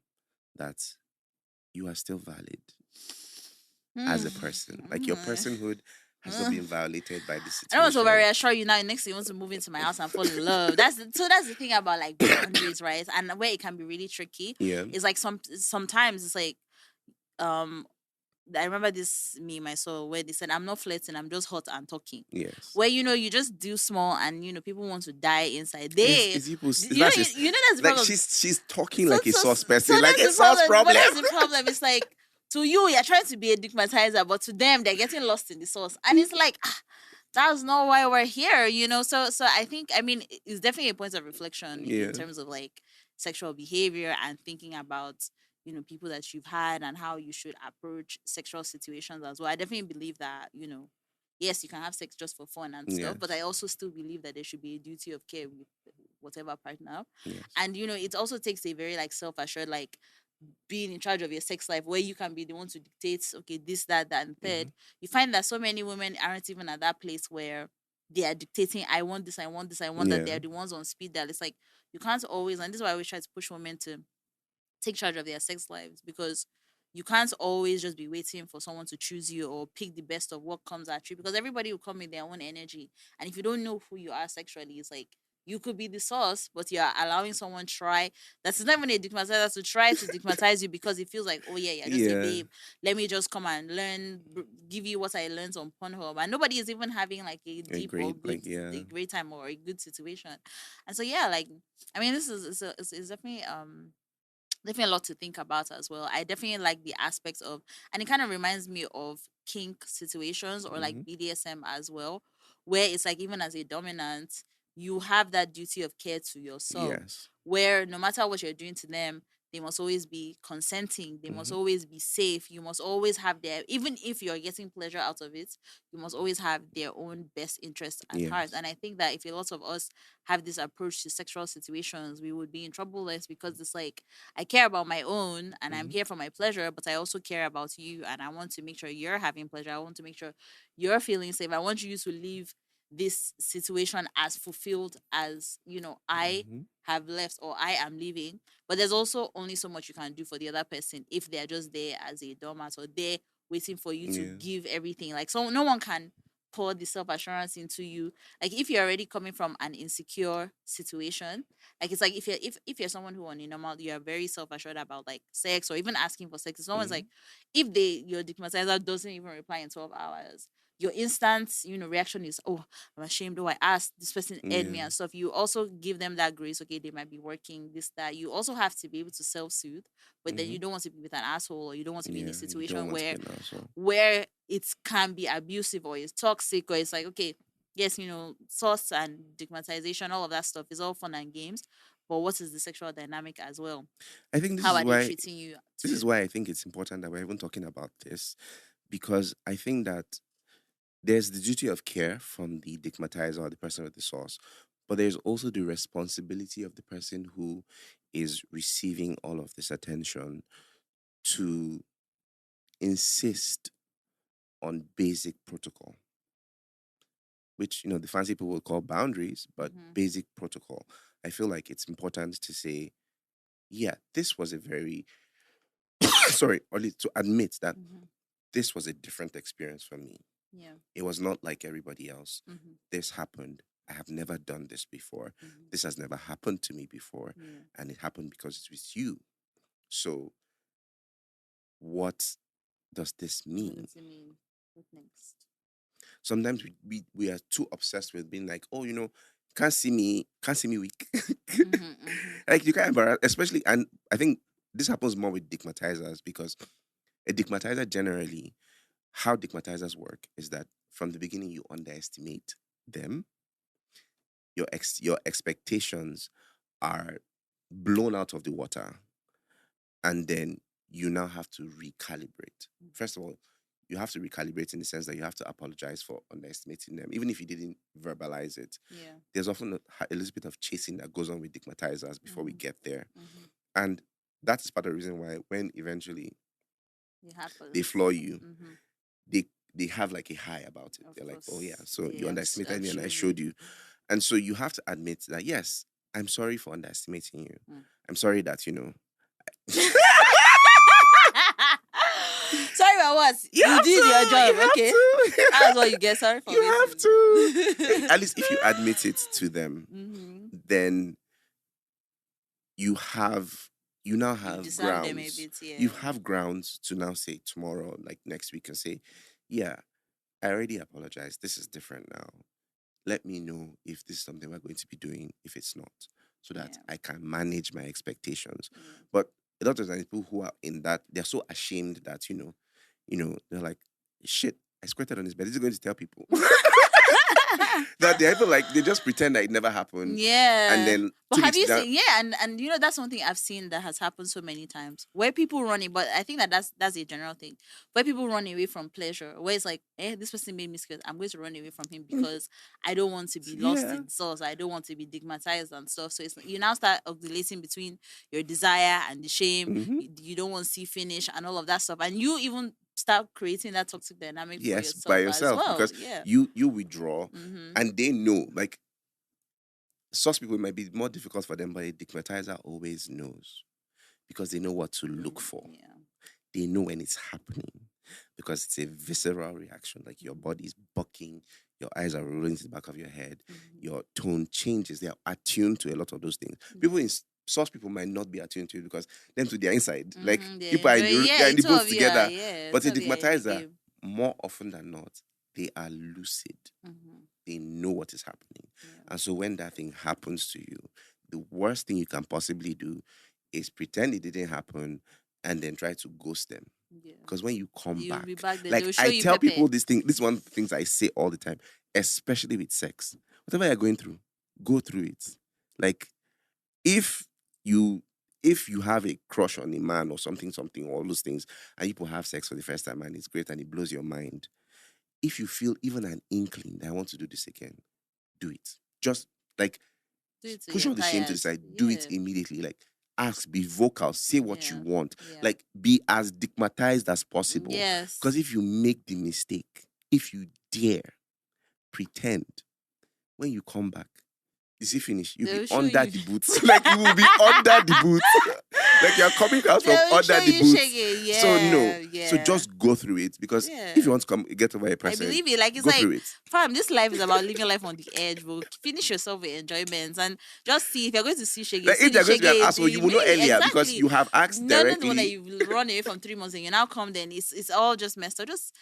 that you are still valid as Mm. a person. Like your personhood has not been violated by this I don't want to over situation. reassure you now. Next thing you want to move into my house and fall in love. That's the thing about like boundaries, right? And where it can be really tricky Yeah. is like sometimes it's like, um I remember this meme I saw where they said, I'm not flirting, I'm just hot and talking. Yes. Where you just do small and people want to die inside. Is people that's his, That's the like problem. she's talking So like a so sauce so person, like that's a the sauce problem. But problem. that's the problem. It's like, to you, you're trying to be a stigmatizer, but to them, they're getting lost in the sauce, and it's like, that's not why we're here. So I think, I mean, it's definitely a point of reflection in Yeah. terms of like sexual behavior and thinking about people that you've had and how you should approach sexual situations as well. I definitely believe that yes, you can have sex just for fun and stuff, but I Yes. also still believe that there should be a duty of care with whatever partner. Yes. And it also takes a very like self-assured, like, being in charge of your sex life, where you can be the one to dictate, okay, this, that, and third. Mm-hmm. You find that so many women aren't even at that place where they are dictating, I want this, I want this, I want that. Yeah. They're the ones on speed dial. It's like, you can't always, and this is why I always try to push women to take charge of their sex lives, because you can't always just be waiting for someone to choose you or pick the best of what comes at you, because everybody will come with their own energy. And if you don't know who you are sexually, it's like, you could be the source, but you're allowing someone try, that's not even a stigmatizer, to try to stigmatize you, because it feels like, oh yeah, you're just a Yeah. babe. Let me just come and learn, give you what I learned on Pornhub, and nobody is even having like a A deep or great, good, like, yeah. a great time or a good situation. And so yeah, like, I mean, this is it's definitely a lot to think about as well. I definitely like the aspects of, and it kind of reminds me of kink situations or like Mm-hmm. BDSM as well, where it's like, even as a dominant, you have that duty of care to your sub, Yes. where no matter what you're doing to them, they must always be consenting, they must Mm-hmm. always be safe, you must always have their, even if you're getting pleasure out of it, you must always have their own best interests at heart. Yes. And I think that if a lot of us have this approach to sexual situations, we would be in trouble less, because it's like, I care about my own and I'm Mm-hmm. here for my pleasure, but I also care about you and I want to make sure you're having pleasure. I want to make sure you're feeling safe. I want you to leave this situation as fulfilled as, I Mm-hmm. have left or I am leaving. But there's also only so much you can do for the other person if they're just there as a doormat or they're waiting for you to Yeah. give everything. Like, so no one can pour the self-assurance into you. Like, if you're already coming from an insecure situation, like, it's like, if you're someone who on a normal, you are very self-assured about like sex or even asking for sex. Someone's Mm-hmm. like, if your stigmatizer doesn't even reply in 12 hours, your instant reaction is, oh, I'm ashamed, oh, I asked, this person aired me Yeah. and stuff. You also give them that grace. Okay, they might be working, this, that. You also have to be able to self-soothe, but then Mm-hmm. you don't want to be with an asshole, or you don't want to be in a Yeah. You don't situation want to be where an asshole. it can be abusive or it's toxic, or it's like, okay, yes, source and stigmatization, all of that stuff is all fun and games, but what is the sexual dynamic as well? I think How are they treating you this is too? why I think it's important that we're even talking about this, because I think that there's the duty of care from the stigmatizer or the person with the source, But there's also the responsibility of the person who is receiving all of this attention to insist on basic protocol, which the fancy people will call boundaries, but Mm-hmm. basic protocol. I feel like it's important to say, yeah, this was a very sorry, or at least to admit that Mm-hmm. this was a different experience for me. Yeah. It was not like everybody else. Mm-hmm. This happened. I have never done this before. Mm-hmm. This has never happened to me before. Yeah. And it happened because it's with you. So, what does this What mean? does it mean? What next? Sometimes we are too obsessed with being like, oh, can't see me weak. Mm-hmm. Mm-hmm. Like you can't embarrass, especially, and I think this happens more with dickmatizers because a dickmatizer generally, how dickmatizers work is that from the beginning you underestimate them. Your expectations are blown out of the water, and then you now have to recalibrate. First of all, you have to recalibrate in the sense that you have to apologize for underestimating them, even if you didn't verbalize it. Yeah. There's often a little bit of chasing that goes on with dickmatizers before we Mm-hmm. get there, Mm-hmm. and that's part of the reason why when eventually It they happens. floor you, Mm-hmm. they they have like a high about it. Of They're like, oh yeah, course. so you Yeah. underestimated I've me and I showed showed you. you. And so you have to admit that yes, I'm sorry for underestimating you. Mm. I'm sorry that Sorry about what? you You have did your to, job, you have okay? to, That's what you get. Sorry for you have waiting. to. At least if you admit it to them, Mm-hmm. then you have you now You have disarm them a grounds. bit, You yeah. have grounds to now say tomorrow, like next week, and say, yeah, I already apologized. This is different now. Let me know if this is something we're going to be doing, if it's not, so that Yeah. I can manage my expectations. Yeah. But a lot of times people who are in that, they're so ashamed that, they're like, shit, I squirted on his bed. Is he going to tell people? That they even like they just pretend that it never happened. And Yeah. then But 2 have weeks you down. seen? Yeah, and that's one thing I've seen that has happened so many times where people run it. But I think that that's a general thing where people run away from pleasure. Where it's like, this person made me scared. I'm going to run away from him because I don't want to be lost Yeah. in sauce. I don't want to be stigmatized and stuff. So it's you now start oscillating between your desire and the shame. Hmm. You don't want to see finish and all of that stuff, and you even start creating that toxic dynamic for Yes, by yourself as yourself well. because Yeah. you withdraw, Mm-hmm. and they know like source people might be more difficult for them, but a stigmatizer always knows because they know what to look for. Yeah. They know when it's happening because it's a visceral reaction. Like your body is bucking, your eyes are rolling to the back of your head, Mm-hmm. your tone changes. They are attuned to a lot of those things. People Yeah. in source people might not be attuned to it because them to their inside. Like Mm-hmm. They people are enjoy. Yeah, they're in the two boat of you are. together. Yeah, But two a of you are in the stigmatizer, game. more often than not, they are lucid. Mm-hmm. They know what is happening. Yeah. And so when that thing happens to you, the worst thing you can possibly do is pretend it didn't happen and then try to ghost them. Yeah. Because when you come You'll back, be back there. like They'll show I you tell Pepe. people this thing, this is one of the things I say all the time, especially with sex. Whatever you're going through, go through it. Like if you if you have a crush on a man or something, all those things, and people have sex for the first time and it's great and it blows your mind, if you feel even an inkling that I want to do this again, do it. Just like Do it till push you're all the shame to the tired. side, do it Yeah. immediately. Like ask, be vocal, say what you Yeah. want, Yeah. like be as stigmatized as possible. Because Yes. if you make the mistake, if you dare pretend, when you come back, is it finished? You'll be They'll show under you. the boots. Like you will be under the boots. Like you're coming out from They'll show under the you boots. shaking. So no. Yeah. So Yeah. just go through it because if you Yeah. want to come get over a I person, believe it. Like it's go like, through it. fam, this life is about living life on the edge, bro. Finish yourself with enjoyments and just see if you're going to see Shege, Like see if the they're going to be an Shege. asshole, you will know Maybe earlier because exactly. you have asked No, not the one that directly. you've run away from 3 months and you now come. Then it's all just messed up. Just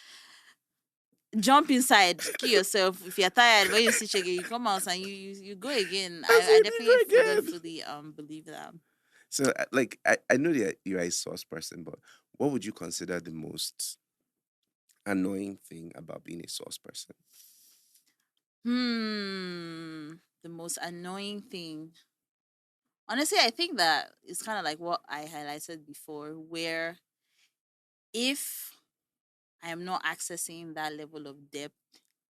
jump inside, kill yourself. If you're tired, when you see Shege, you come out and you go again. As I in definitely you go again. fully believe that. So, like, I know that you're a source person, but what would you consider the most annoying thing about being a source person? The most annoying thing. Honestly, I think that it's kind of like what I highlighted before, where if I am not accessing that level of depth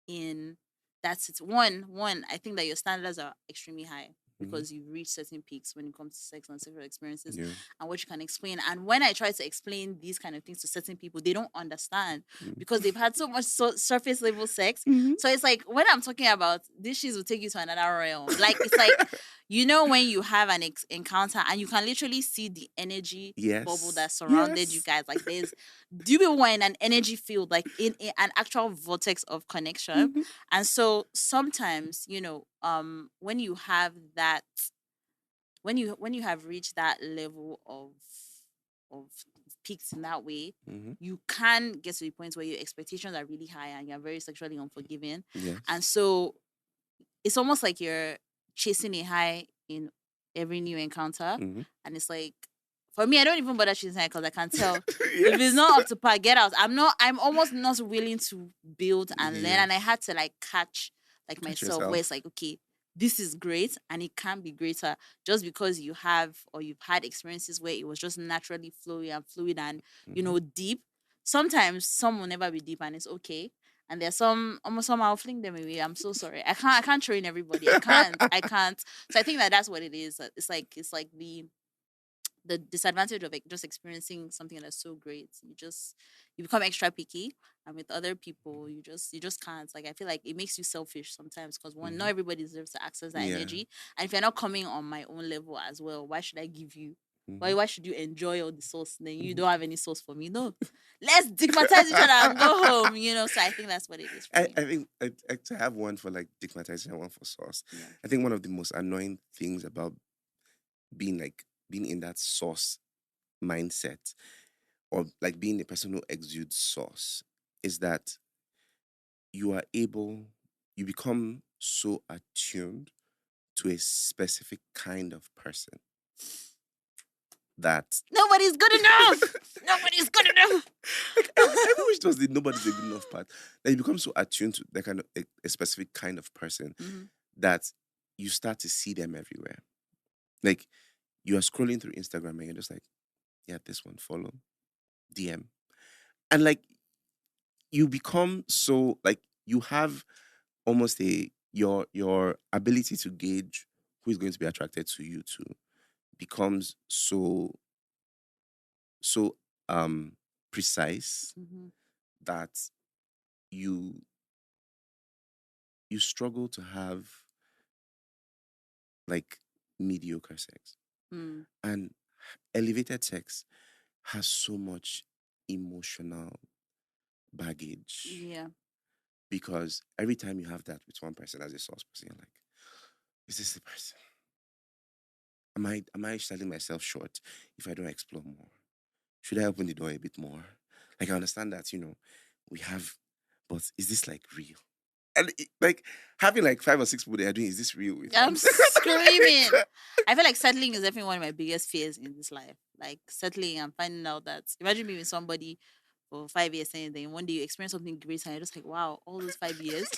in that's it. One, I think that your standards are extremely high Mm-hmm. because you've reached certain peaks when it comes to sex and sexual experiences Yeah. and what you can explain. And when I try to explain these kind of things to certain people, they don't understand because they've had so much surface level sex. Mm-hmm. So it's like when I'm talking about dishes will take you to another realm. Like it's like when you have an encounter and you can literally see the energy bubble Yes. that surrounded you Yes. guys. Like there's do you people were in an energy field, like in an actual vortex of connection. Mm-hmm. And so sometimes, when you have that, when you have reached that level of peaks in that way, Mm-hmm. you can get to the point where your expectations are really high and you're very sexually unforgiving. And Yes. so it's almost like you're chasing a high in every new encounter. Mm-hmm. And it's like, for me, I don't even bother chasing high because I can tell if it's Yes. not up to par, get out. I'm almost not willing to build and learn. And I Yes. had to like catch like Catch myself where it's yourself. like, okay, this is great and it can be greater just because you have or you've had experiences where it was just naturally flowing and fluid and Mm-hmm. deep. Sometimes some will never be deep and it's okay, and there's some I'll fling them away. I'm so sorry. I can't train everybody. I can't. So I think that that's what it is. It's like the disadvantage of just experiencing something that's so great. You become extra picky, and with other people, you just can't. Like I feel like it makes you selfish sometimes because one, Mm-hmm. not everybody deserves to access that Yeah. energy, and if you're not coming on my own level as well, why should I give you? Mm-hmm. Why should you enjoy all the sauce? Then you Mm-hmm. don't have any sauce for me. No, let's stigmatize each other and go home. So I think that's what it is for I, me. I think to have one for like dickmatization and one for sauce. Yeah. I think one of the most annoying things about being in that sauce mindset or like being a person who exudes sauce is that you are able, you become so attuned to a specific kind of person that Nobody's good enough. Nobody's good enough. like I even wish it was the nobody's a good enough part. That you become so attuned to that kind of a specific kind of person Mhm. that you start to see them everywhere. Like you are scrolling through Instagram and you're just like, yeah, this one, follow, DM. And like you become so like you have almost your ability to gauge who is going to be attracted to you to becomes so precise Mhm. that you you struggle to have like mediocre sex. Mm. And elevated sex has so much emotional baggage Yeah. because every time you have that with one person as a source person, you're like, is this the person? Am I selling myself short if I don't explore more? Should I open the door a bit more? Like I understand that, we have, but is this like real? And like having like 5 or 6 people they are doing, is this real with? I'm I'm screaming. I feel like settling is definitely one of my biggest fears in this life. Like settling and finding out that imagine being with somebody for 5 years saying then one day you experience something great and you're just like, wow, all those 5 years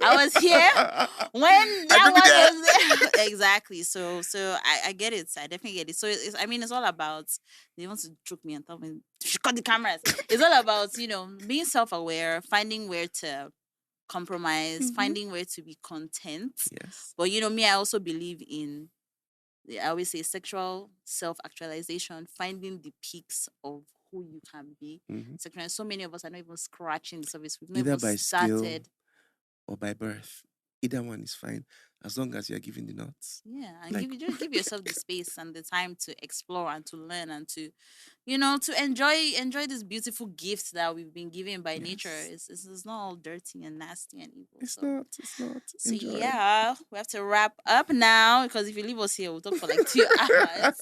I was here when I that could be one there. was there. Exactly. So I get it. I definitely get it. So it's all about they want to choke me and tell me to cut the cameras. It's all about, being self-aware, finding where to compromise, Mhm. finding where to be content. Yes. But me, I also believe in I always say sexual self-actualization, finding the peaks of who you can be. Hmm. So many of us are not even scratching the surface. We've not Either even by skill started. or by birth. Either one is fine as long as you're giving the nuts. Yeah, and Like, just give yourself the space and the time to explore and to learn and to to enjoy this beautiful gift that we've been given by nature. yes, It's not all dirty and nasty and evil. it's So not. It's not. So Enjoy. yeah, we have to wrap up now because if you leave us here, we'll talk for like 2 hours.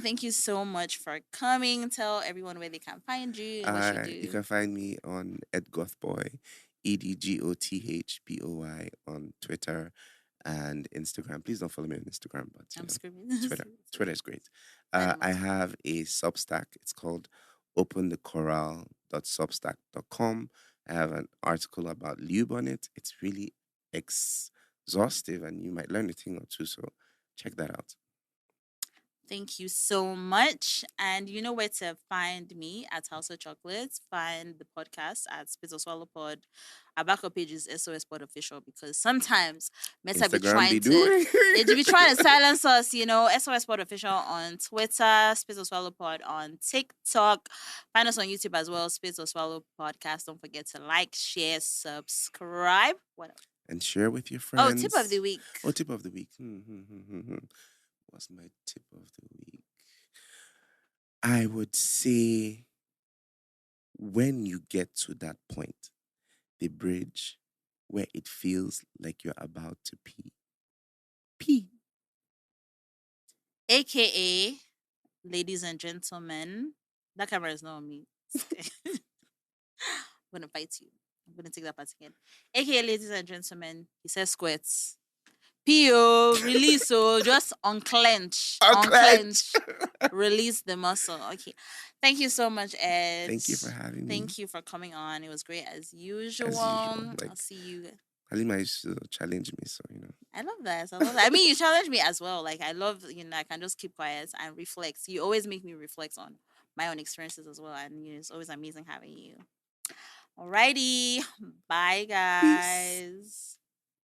Thank you so much for coming. Tell everyone where they can find you and what you You do. can find me on @Gothboy, EDGOTHBOY on Twitter and Instagram. Please don't follow me on Instagram, but I'm screaming. Twitter. Twitter is great. I Dynamite. have a Substack. It's called openthecorral.substack.com. I have an article about lube on it. It's really exhaustive and you might learn a thing or two. So check that out. Thank you so much. And you know where to find me at Hausa Chocolate. Find the podcast at Spit or Swallow Pod. Our backup page is SOS Pod Official because sometimes Meta be Instagram trying be to doing. they be trying to silence us, you know. SOS Pod Official on Twitter, Spit or Swallow Pod on TikTok. Find us on YouTube as well, Spit or Swallow Podcast. Don't forget to like, share, subscribe. What else? And share with your Oh, tip of the friends. week. Oh, tip of the week. What's my tip of the week? I would say when you get to that point, the bridge where it feels like you're about to pee. Pee. AKA, ladies and gentlemen, that camera is not on me. I'm gonna fight you. I'm gonna take that part again. AKA, ladies and gentlemen, he says squirts. PO, release, so just unclench, Unclench. unclench, release the muscle. Okay. Thank you so much, Ed. Thank you for having me. Thank you for coming on. It was great as usual. As usual. I'll see you. Halima used to challenge me, so I love that. I love that. I mean, you challenge me as well. Like, I love, I can just keep quiet and reflect. You always make me reflect on my own experiences as well. And it's always amazing having you. Alrighty. Bye, peace. guys.